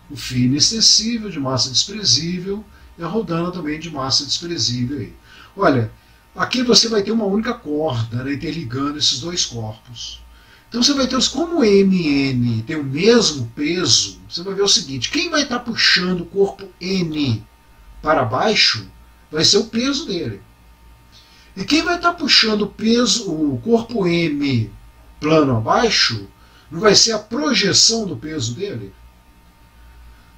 O φ inextensível de massa desprezível e a rodana também de massa desprezível. Aí. Olha, aqui você vai ter uma única corda, né, interligando esses dois corpos. Então você vai ter, como M e N tem o mesmo peso, você vai ver o seguinte, quem vai estar puxando o corpo N para baixo vai ser o peso dele. E quem vai estar puxando o corpo M plano abaixo, não vai ser a projeção do peso dele?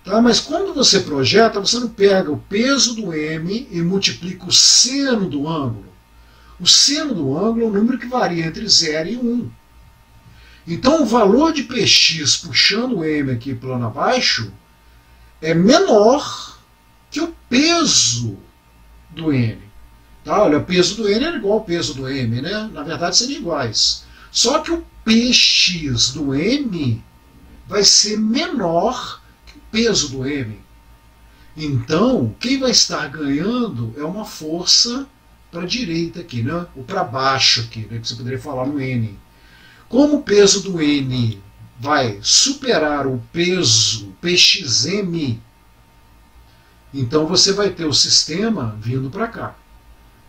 Tá? Mas quando você projeta, você não pega o peso do M e multiplica o seno do ângulo. O seno do ângulo é um número que varia entre 0 e 1. Então o valor de Px puxando o M aqui plano abaixo é menor que o peso do N. Tá? Olha, o peso do N é igual ao peso do M, né? Na verdade seriam iguais. Só que o Px do M vai ser menor que o peso do M. Então, quem vai estar ganhando é uma força para a direita aqui, né? Ou para baixo aqui, né? Que você poderia falar no N. Como o peso do N vai superar o peso Pxm, então você vai ter o sistema vindo para cá.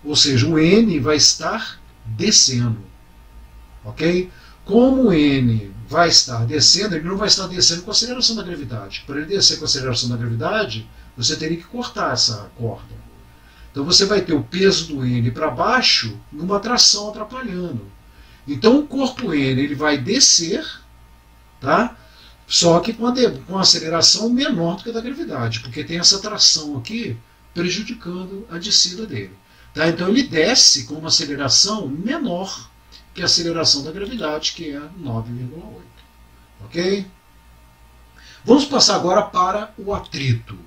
Ou seja, o N vai estar descendo. Ok? Como o N vai estar descendo, ele não vai estar descendo com a aceleração da gravidade. Para ele descer com a aceleração da gravidade, você teria que cortar essa corda. Então você vai ter o peso do N para baixo numa tração atrapalhando. Então o corpo N ele vai descer, tá? Só que com a aceleração menor do que a da gravidade, porque tem essa tração aqui prejudicando a descida dele. Tá? Então ele desce com uma aceleração menor que a aceleração da gravidade, que é 9,8. Ok? Vamos passar agora para o atrito.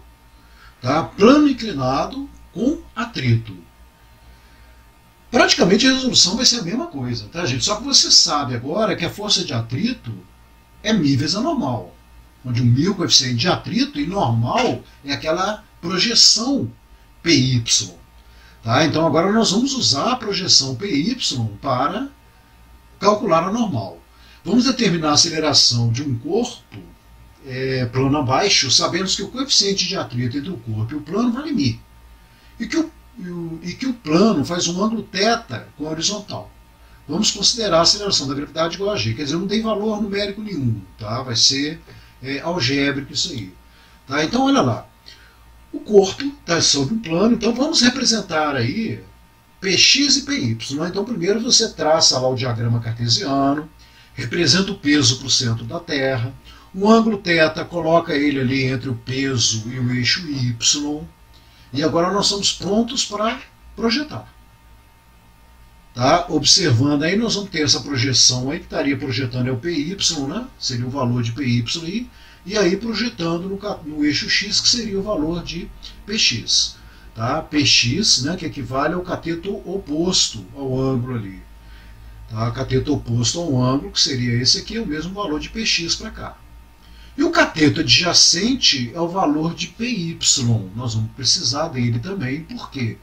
Tá? Plano inclinado com atrito. Praticamente a resolução vai ser a mesma coisa, tá, gente? Só que você sabe agora que a força de atrito é μ vezes a normal. Onde o μ é o coeficiente de atrito e normal é aquela projeção PY. Tá? Então agora nós vamos usar a projeção PY para calcular a normal. Vamos determinar a aceleração de um corpo plano abaixo, sabendo que o coeficiente de atrito entre o corpo e o plano vale μ. E que o plano faz um ângulo θ com a horizontal. Vamos considerar a aceleração da gravidade igual a g. Quer dizer, não tem valor numérico nenhum. Tá? Vai ser algébrico isso aí. Tá? Então olha lá. O corpo está sobre um plano, então vamos representar aí Px e Py. Então primeiro você traça lá o diagrama cartesiano, representa o peso para o centro da Terra, o ângulo θ coloca ele ali entre o peso e o eixo y, e agora nós estamos prontos para projetar. Tá? Observando aí, nós vamos ter essa projeção aí, que estaria projetando o Py, né? Seria o valor de Py aí, e aí projetando no eixo x, que seria o valor de Px. Tá? Px, né, que equivale ao cateto oposto ao ângulo ali. Tá? Cateto oposto ao ângulo, que seria esse aqui, é o mesmo valor de Px para cá. E o cateto adjacente é o valor de Py. Nós vamos precisar dele também, porque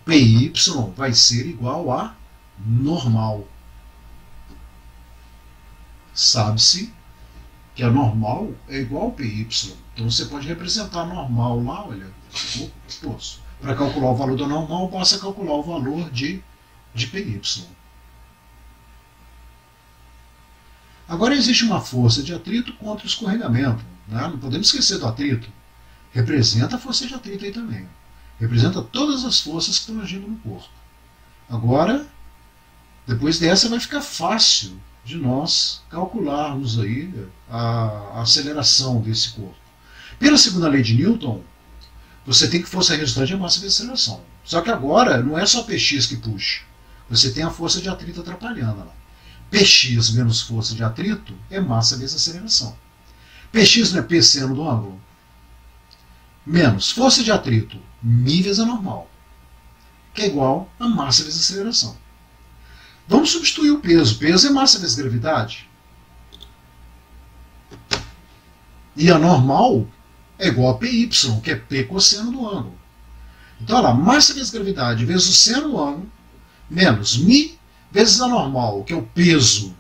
Py vai ser igual a normal. Sabe-se que a normal é igual a Py. Então você pode representar a normal lá, olha, para calcular o valor da normal, basta calcular o valor de Py. Agora existe uma força de atrito contra o escorregamento. Né? Não podemos esquecer do atrito. Representa a força de atrito aí também. Representa todas as forças que estão agindo no corpo. Agora, depois dessa vai ficar fácil de nós calcularmos aí a aceleração desse corpo. Pela segunda lei de Newton, você tem que força resultante é massa vezes aceleração. Só que agora não é só Px que puxa. Você tem a força de atrito atrapalhando ela. Px menos força de atrito é massa vezes aceleração. Px não é P seno do ângulo? Menos força de atrito, μ vezes a normal, que é igual a massa vezes aceleração. Vamos substituir o peso. Peso é massa vezes gravidade. E a normal é igual a Py, que é P cosseno do ângulo. Então, olha lá, massa vezes gravidade vezes o seno do ângulo, menos μ vezes a normal, que é o peso,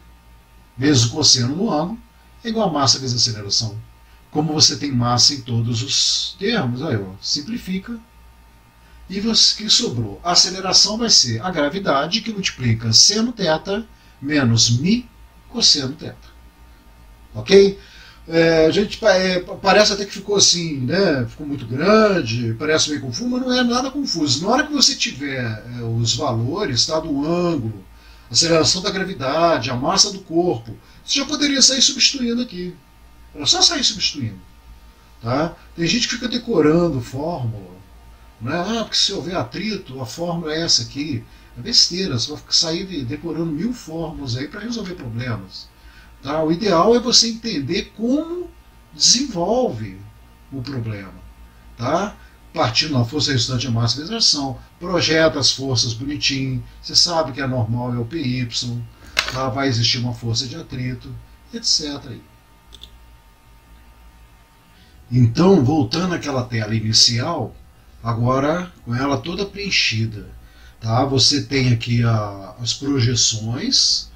vezes o cosseno do ângulo, é igual a massa vezes a aceleração. Como você tem massa em todos os termos, aí ó, simplifica. E o que sobrou? A aceleração vai ser a gravidade, que multiplica seno θ menos μ cosseno θ. Ok? A gente parece até que ficou assim, né? Ficou muito grande, parece meio confuso, mas não é nada confuso. Na hora que você tiver os valores, tá, do ângulo, a aceleração da gravidade, a massa do corpo, você já poderia sair substituindo aqui. Era só sair substituindo. Tá? Tem gente que fica decorando fórmula. Né? Ah, porque se houver atrito, a fórmula é essa aqui. É besteira, você vai sair decorando 1000 fórmulas aí para resolver problemas. Tá? O ideal é você entender como desenvolve o problema. Tá? Partindo da força resultante a massa vezes ação, projeta as forças bonitinho, você sabe que a normal é o Py, tá? Vai existir uma força de atrito, etc. Então, voltando àquela tela inicial, agora com ela toda preenchida, tá? Você tem aqui as projeções,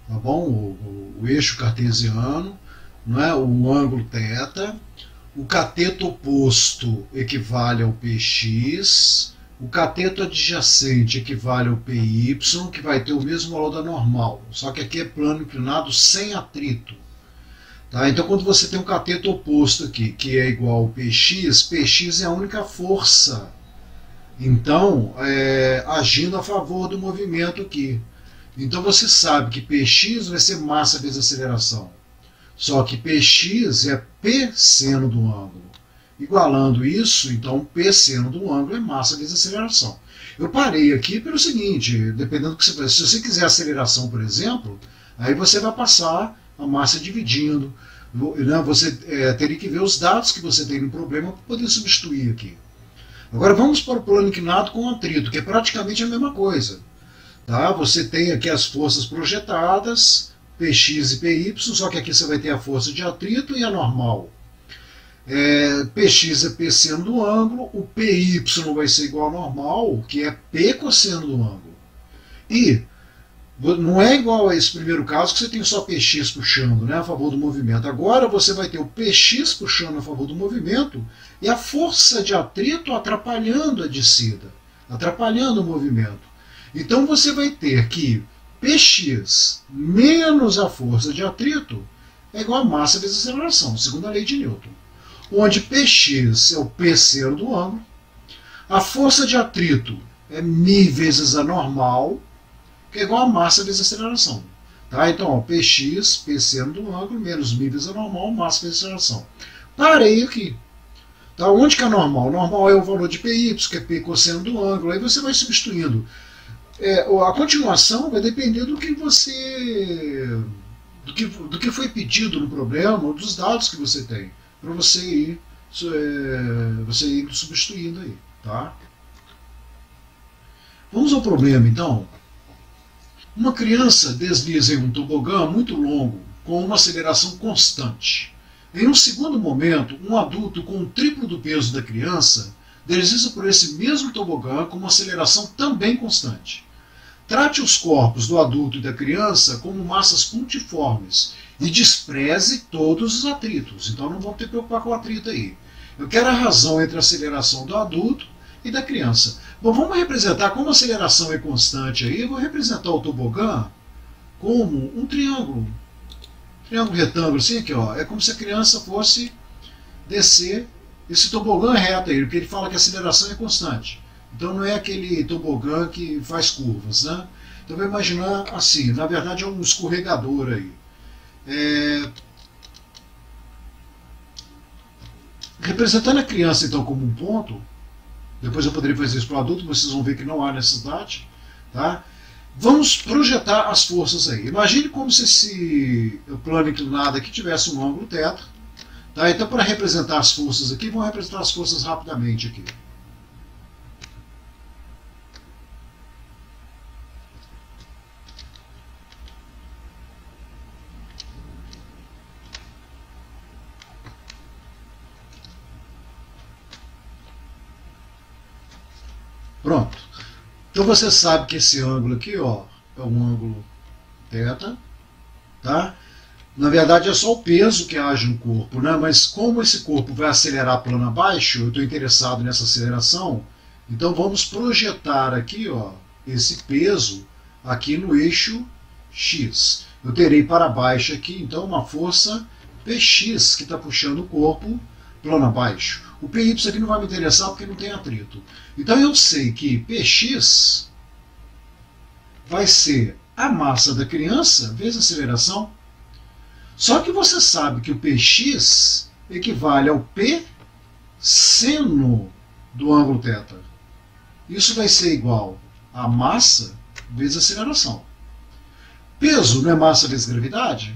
tá bom? O eixo cartesiano, não é? O ângulo θ, o cateto oposto equivale ao Px, o cateto adjacente equivale ao Py, que vai ter o mesmo valor da normal, só que aqui é plano inclinado sem atrito. Tá? Então, quando você tem um cateto oposto aqui, que é igual ao Px, Px é a única força, então, agindo a favor do movimento aqui. Então, você sabe que Px vai ser massa vezes aceleração. Só que Px é P seno do ângulo. Igualando isso, então, P seno do ângulo é massa vezes aceleração. Eu parei aqui pelo seguinte, dependendo do que você fazer. Se você quiser aceleração, por exemplo, aí você vai passar a massa dividindo. Você teria que ver os dados que você tem no problema para poder substituir aqui. Agora vamos para o plano inclinado com atrito, que é praticamente a mesma coisa. Tá? Você tem aqui as forças projetadas, Px e Py, só que aqui você vai ter a força de atrito e a normal. Px é P seno do ângulo, o Py vai ser igual ao normal, que é P cosseno do ângulo. E não é igual a esse primeiro caso que você tem só Px puxando, né, a favor do movimento. Agora você vai ter o Px puxando a favor do movimento e a força de atrito atrapalhando a descida, atrapalhando o movimento. Então você vai ter que Px menos a força de atrito é igual a massa vezes aceleração, segundo a lei de Newton. Onde Px é o P seno do ângulo, a força de atrito é μ vezes a normal, que é igual a massa vezes a aceleração. Tá? Então, ó, Px, P seno do ângulo, menos μ vezes a normal, massa vezes a aceleração. Parei aqui. Tá? Onde que é normal? Normal é o valor de Py, que é P cosseno do ângulo. Aí você vai substituindo. A continuação vai depender do que você... do que foi pedido no problema, ou dos dados que você tem, para você ir substituindo aí. Tá? Vamos ao problema, então. Uma criança desliza em um tobogã muito longo, com uma aceleração constante. Em um segundo momento, um adulto com o triplo do peso da criança desliza por esse mesmo tobogã com uma aceleração também constante. Trate os corpos do adulto e da criança como massas pontiformes e despreze todos os atritos. Então não vamos ter que preocupar com o atrito aí. Eu quero a razão entre a aceleração do adulto e da criança. Bom, vamos representar, como a aceleração é constante aí, eu vou representar o tobogã como um triângulo. Triângulo retângulo, assim aqui, ó. É como se a criança fosse descer esse tobogã reto aí, porque ele fala que a aceleração é constante. Então não é aquele tobogã que faz curvas, né? Então vai imaginar assim, na verdade é um escorregador aí. Representando a criança, então, como um ponto, depois eu poderia fazer isso para o adulto, mas vocês vão ver que não há necessidade. Tá? Vamos projetar as forças aí. Imagine como se esse plano inclinado aqui tivesse um ângulo θ. Tá? Então, para representar as forças aqui, vamos representar as forças rapidamente aqui. Pronto. Então você sabe que esse ângulo aqui, ó, é um ângulo θ, tá? Na verdade é só o peso que age no corpo, né? Mas como esse corpo vai acelerar plano abaixo, eu estou interessado nessa aceleração, então vamos projetar aqui, ó, esse peso aqui no eixo X. Eu terei para baixo aqui, então, uma força Px que está puxando o corpo plano abaixo. O Py aqui não vai me interessar porque não tem atrito. Então eu sei que Px vai ser a massa da criança vezes a aceleração. Só que você sabe que o Px equivale ao P seno do ângulo θ. Isso vai ser igual a massa vezes a aceleração. Peso não é massa vezes gravidade?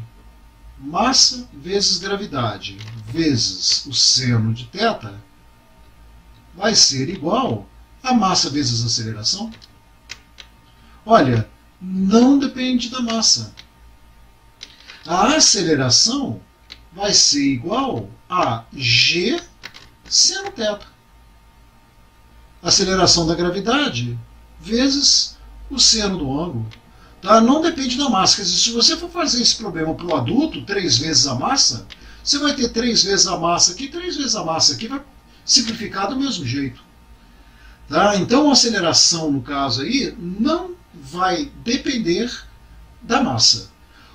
Massa vezes gravidade vezes o seno de θ vai ser igual a massa vezes a aceleração. Olha, não depende da massa. A aceleração vai ser igual a g seno θ. Aceleração da gravidade vezes o seno do ângulo. Tá? Não depende da massa. Quer dizer, se você for fazer esse problema para o adulto, 3 vezes a massa, você vai ter 3 vezes a massa aqui, 3 vezes a massa aqui, vai simplificar do mesmo jeito. Tá? Então a aceleração, no caso aí, não vai depender da massa.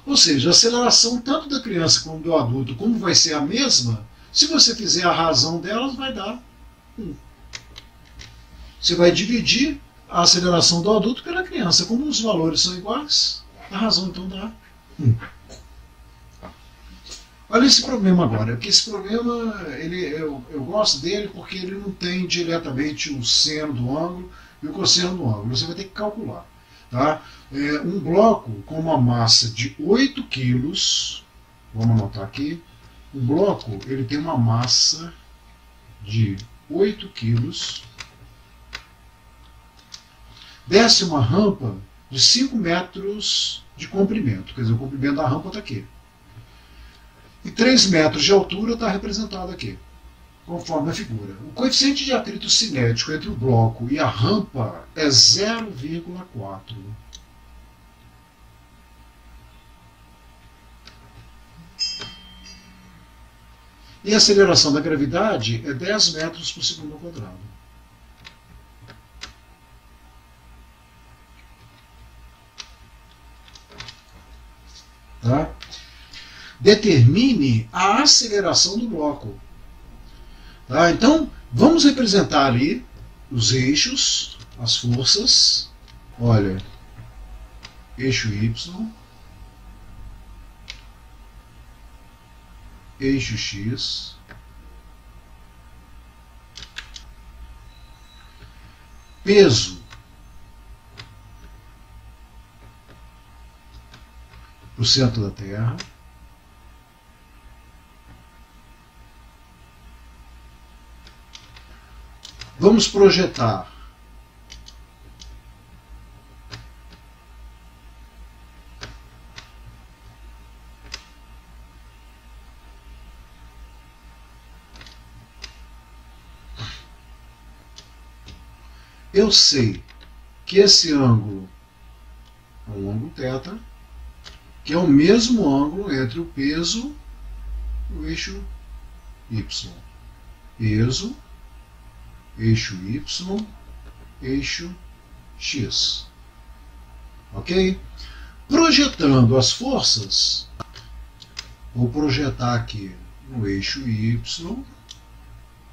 Ou seja, a aceleração tanto da criança como do adulto, como vai ser a mesma, se você fizer a razão delas, vai dar 1. Você vai dividir a aceleração do adulto pela criança. Como os valores são iguais, a razão então dá 1. Olha esse problema agora, porque esse problema eu gosto dele porque ele não tem diretamente o seno do ângulo e o cosseno do ângulo. Você vai ter que calcular. Tá? Um bloco com uma massa de 8 quilos, vamos anotar aqui, um bloco ele tem uma massa de 8 quilos, desce uma rampa de 5 metros de comprimento, quer dizer, o comprimento da rampa está aqui. E 3 metros de altura está representado aqui, conforme a figura. O coeficiente de atrito cinético entre o bloco e a rampa é 0,4. E a aceleração da gravidade é 10 metros por segundo ao quadrado. Tá? Determine a aceleração do bloco. Tá? Então, vamos representar ali os eixos, as forças. Olha, eixo Y, eixo X, peso para o centro da Terra, vamos projetar eu sei que esse ângulo é um ângulo θ, que é o mesmo ângulo entre o peso e o eixo Y. Peso, eixo Y, eixo X. Ok? Projetando as forças, vou projetar aqui no eixo Y,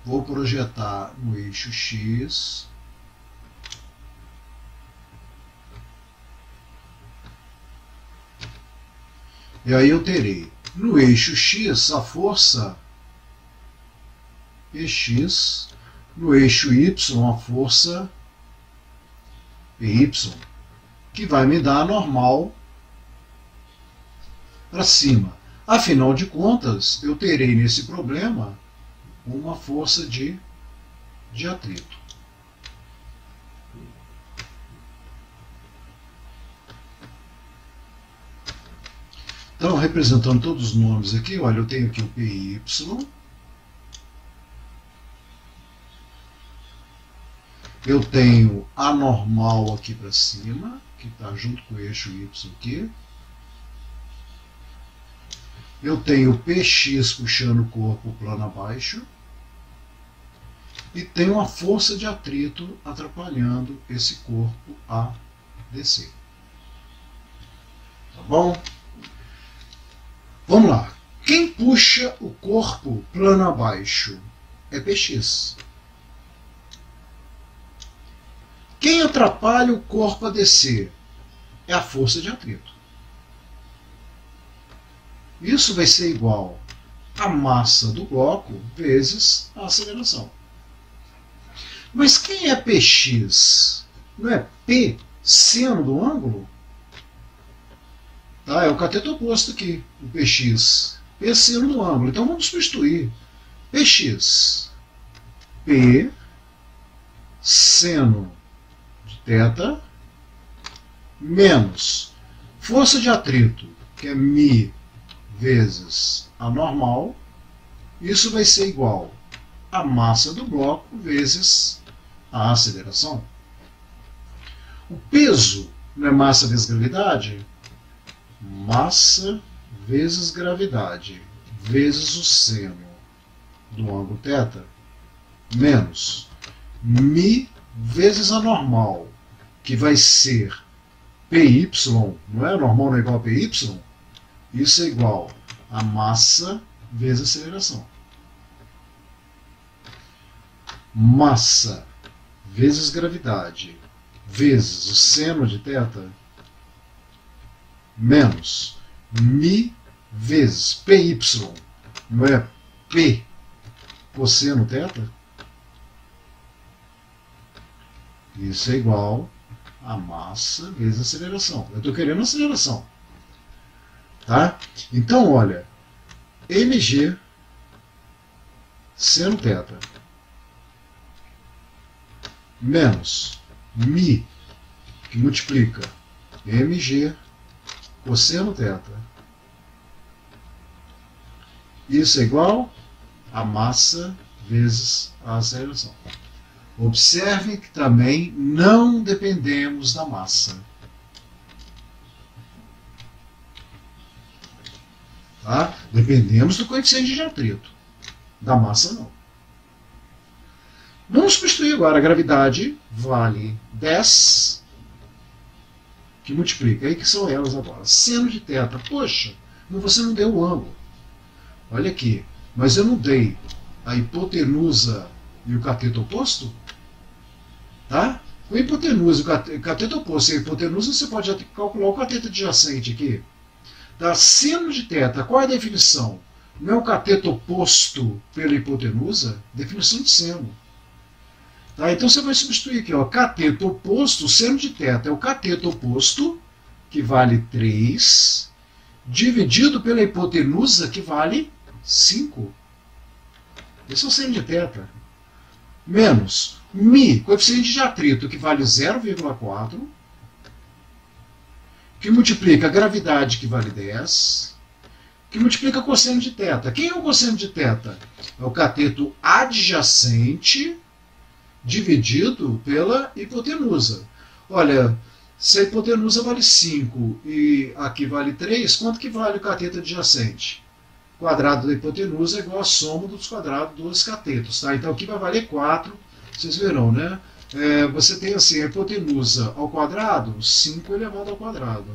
vou projetar no eixo X, e aí eu terei no eixo X a força Px, no eixo y a força Py, que vai me dar a normal para cima. Afinal de contas, eu terei nesse problema uma força de atrito. Então, representando todos os nomes aqui, olha, eu tenho aqui o Py, eu tenho a normal aqui para cima, que está junto com o eixo y aqui. Eu tenho o Px puxando o corpo plano abaixo. E tenho uma força de atrito atrapalhando esse corpo a descer. Tá bom? Vamos lá. Quem puxa o corpo plano abaixo é Px. Quem atrapalha o corpo a descer é a força de atrito. Isso vai ser igual a massa do bloco vezes a aceleração. Mas quem é Px? Não é P seno do ângulo? Tá, é o cateto oposto aqui, o Px. P seno do ângulo. Então vamos substituir. Px. P seno de θ menos força de atrito, que é μ vezes a normal. Isso vai ser igual a massa do bloco vezes a aceleração. O peso não é massa vezes gravidade? Massa vezes gravidade vezes o seno do ângulo θ menos μ vezes a normal, que vai ser Py, não é? A normal não é igual a Py? Isso é igual a massa vezes a aceleração. Massa vezes gravidade vezes o seno de θ menos μ vezes Py, não é P cosseno θ? Isso é igual a massa vezes a aceleração. Eu estou querendo aceleração. Tá? Então, olha, mg seno θ menos μ, que multiplica mg cosseno θ. Isso é igual a massa vezes a aceleração. Observe que também não dependemos da massa. Tá? Dependemos do coeficiente de atrito. Da massa, não. Vamos substituir agora. A gravidade vale 10, que multiplica. Aí que são elas agora. Seno de θ. Poxa, mas você não deu o ângulo. Olha aqui. Mas eu não dei a hipotenusa e o cateto oposto? Tá? Com a hipotenusa e o cateto oposto e a hipotenusa, você pode calcular o cateto adjacente aqui. Da seno de θ, qual é a definição? Não é o cateto oposto pela hipotenusa? Definição de seno. Tá? Então você vai substituir aqui, ó, cateto oposto, seno de θ é o cateto oposto, que vale 3, dividido pela hipotenusa, que vale 5. Esse é o seno de θ. Menos μ, coeficiente de atrito, que vale 0,4, que multiplica a gravidade, que vale 10, que multiplica cosseno de θ. Quem é o cosseno de θ? É o cateto adjacente dividido pela hipotenusa. Olha, se a hipotenusa vale 5 e aqui vale 3, quanto que vale o cateto adjacente? O quadrado da hipotenusa é igual à soma dos quadrados dos catetos. Tá? Então aqui vai valer 4, vocês verão, né? Você tem assim, a hipotenusa ao quadrado, 5 elevado ao quadrado.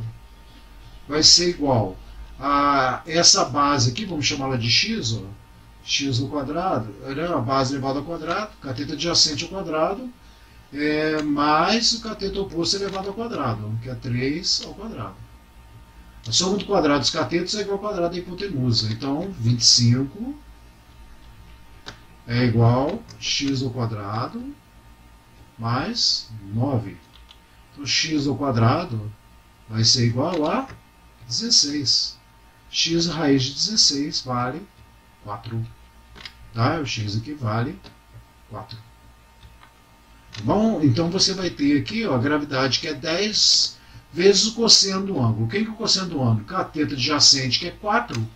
Vai ser igual a essa base aqui, vamos chamá-la de x, ó, x ao quadrado, né? A base elevada ao quadrado, cateto adjacente ao quadrado, mais o cateto oposto elevado ao quadrado, que é 3 ao quadrado. A soma do quadrado dos catetos é igual ao quadrado da hipotenusa. Então, 25 é igual a x ao quadrado mais 9. Então, x ao quadrado vai ser igual a 16. X raiz de 16 vale 4. Tá? O x aqui vale 4. Bom, então você vai ter aqui ó, a gravidade que é 10 vezes o cosseno do ângulo. Quem que é o cosseno do ângulo? Cateto adjacente, que é 4,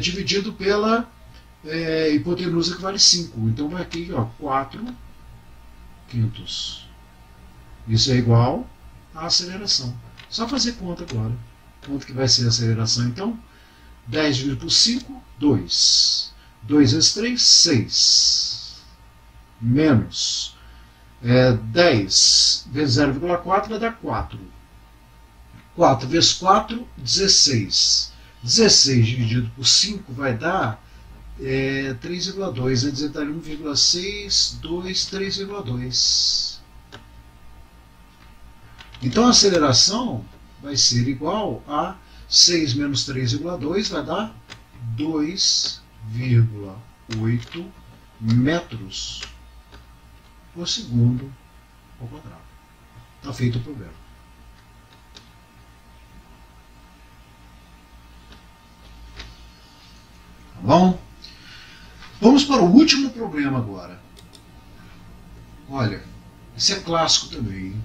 dividido pela hipotenusa, que vale 5. Então vai aqui, ó, 4 quintos. Isso é igual à aceleração. Só fazer conta agora. Quanto que vai ser a aceleração, então? 10 dividido por 5, 2. 2 vezes 3, 6. Menos 10 vezes 0,4 vai dar 4. 4 vezes 4, 16. 16 dividido por 5 vai dar 3,2. Vai dizer que dá 1,6, 2, 3,2. Então a aceleração vai ser igual a 6 menos 3,2 vai dar 2,8 metros por segundo ao quadrado. Está feito o problema. Tá bom? Vamos para o último problema agora. Olha, esse é clássico também, hein?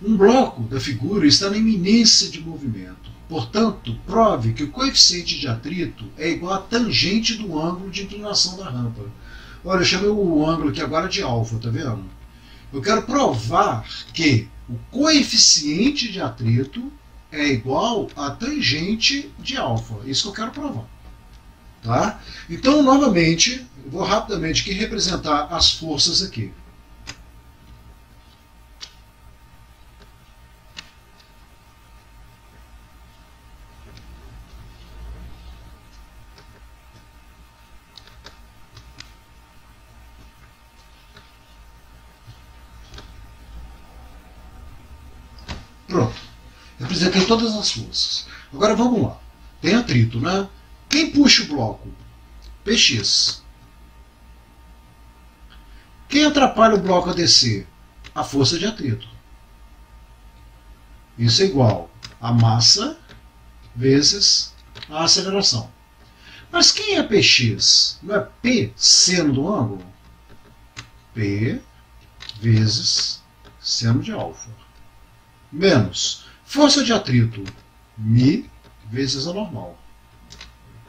Um bloco da figura está na iminência de movimento. Portanto, prove que o coeficiente de atrito é igual à tangente do ângulo de inclinação da rampa. Olha, eu chamei o ângulo aqui agora de alfa, tá vendo? Eu quero provar que o coeficiente de atrito é igual à tangente de alfa. Isso que eu quero provar. Tá? Então, novamente, eu vou rapidamente aqui representar as forças aqui. Pronto. Representei todas as forças. Agora vamos lá. Tem atrito, né? Quem puxa o bloco? Px. Quem atrapalha o bloco a descer? A força de atrito. Isso é igual a massa vezes a aceleração. Mas quem é Px? Não é P seno do ângulo? P vezes seno de alfa. Menos força de atrito, μ vezes a normal,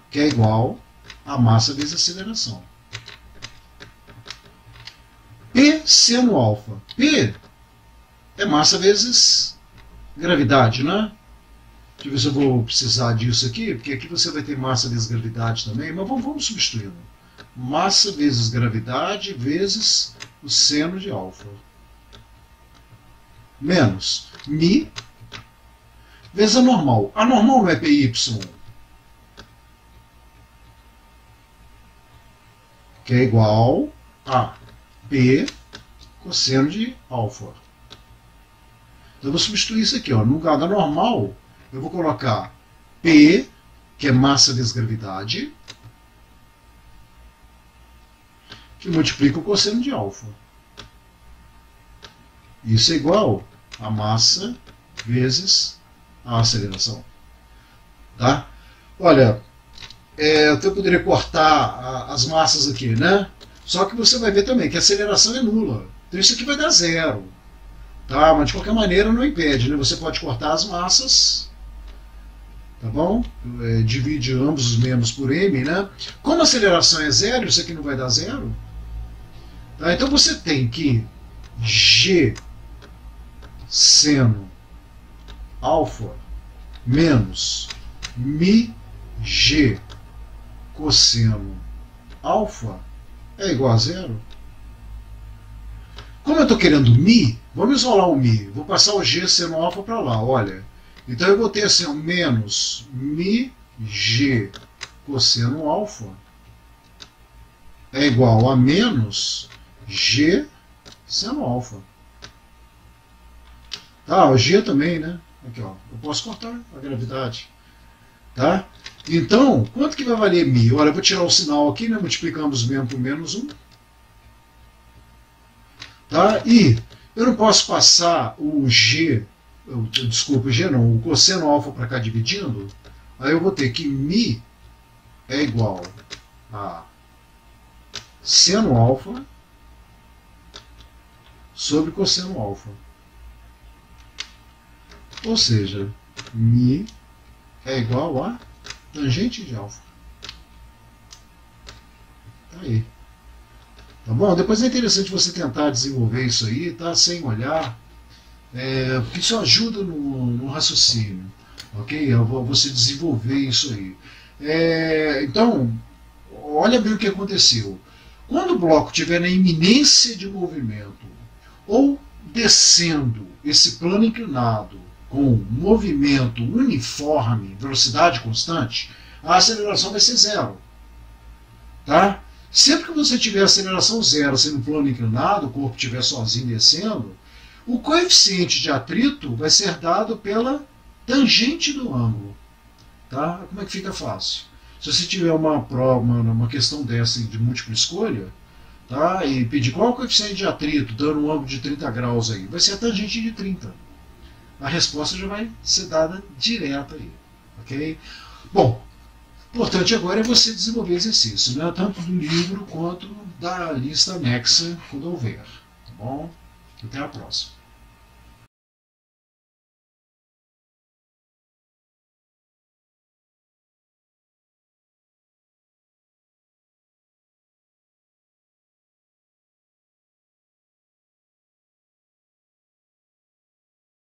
que é igual a massa vezes a aceleração. P seno alfa. P é massa vezes gravidade, né? Deixa eu ver se eu vou precisar disso aqui, porque aqui você vai ter massa vezes gravidade também, mas vamos substituindo. Massa vezes gravidade vezes o seno de alfa. Menos μ vezes a normal. A normal não é PY, que é igual a P cosseno de alfa. Então eu vou substituir isso aqui. Ó. No lugar da normal, eu vou colocar P, que é massa vezes gravidade, que multiplica o cosseno de alfa. Isso é igual a massa vezes a aceleração. Tá? Olha, eu poderia cortar as massas aqui, né? Só que você vai ver também que a aceleração é nula. Então isso aqui vai dar zero. Tá? Mas de qualquer maneira não impede, né? Você pode cortar as massas, tá bom? Divide ambos os membros por m, né? Como a aceleração é zero, isso aqui não vai dar zero. Tá? Então você tem que g seno alfa menos μg cosseno alfa é igual a zero. Como eu estou querendo μ, vamos isolar o μ. Vou passar o g seno alfa para lá, olha. Então eu vou ter assim, menos μg cosseno alfa é igual a menos g seno alfa. Tá, o g também, né? Aqui, ó. Eu posso cortar a gravidade. Tá? Então, quanto que vai valer μ? Olha, eu vou tirar o sinal aqui, né? Multiplicamos mesmo por menos 1. Tá? E eu não posso passar o G, desculpa, o G não, o cosseno alfa para cá dividindo, aí eu vou ter que Mi é igual a seno alfa sobre cosseno alfa. Ou seja, Mi é igual a tangente de alfa. Tá aí. Tá bom? Depois é interessante você tentar desenvolver isso aí, tá? Sem olhar, porque isso ajuda no raciocínio, ok? Você desenvolver isso aí. Então, olha bem o que aconteceu. Quando o bloco estiver na iminência de movimento ou descendo esse plano inclinado com movimento uniforme, velocidade constante, a aceleração vai ser zero. Tá? Sempre que você tiver aceleração zero sendo um plano inclinado, o corpo estiver sozinho descendo, o coeficiente de atrito vai ser dado pela tangente do ângulo. Tá? Como é que fica fácil? Se você tiver uma questão dessa de múltipla escolha, tá? E pedir qual é o coeficiente de atrito, dando um ângulo de 30 graus aí, vai ser a tangente de 30. A resposta já vai ser dada direta aí. Ok? Bom, o importante agora é você desenvolver exercício, né? Tanto do livro quanto da lista anexa quando houver. Tá bom? Até a próxima.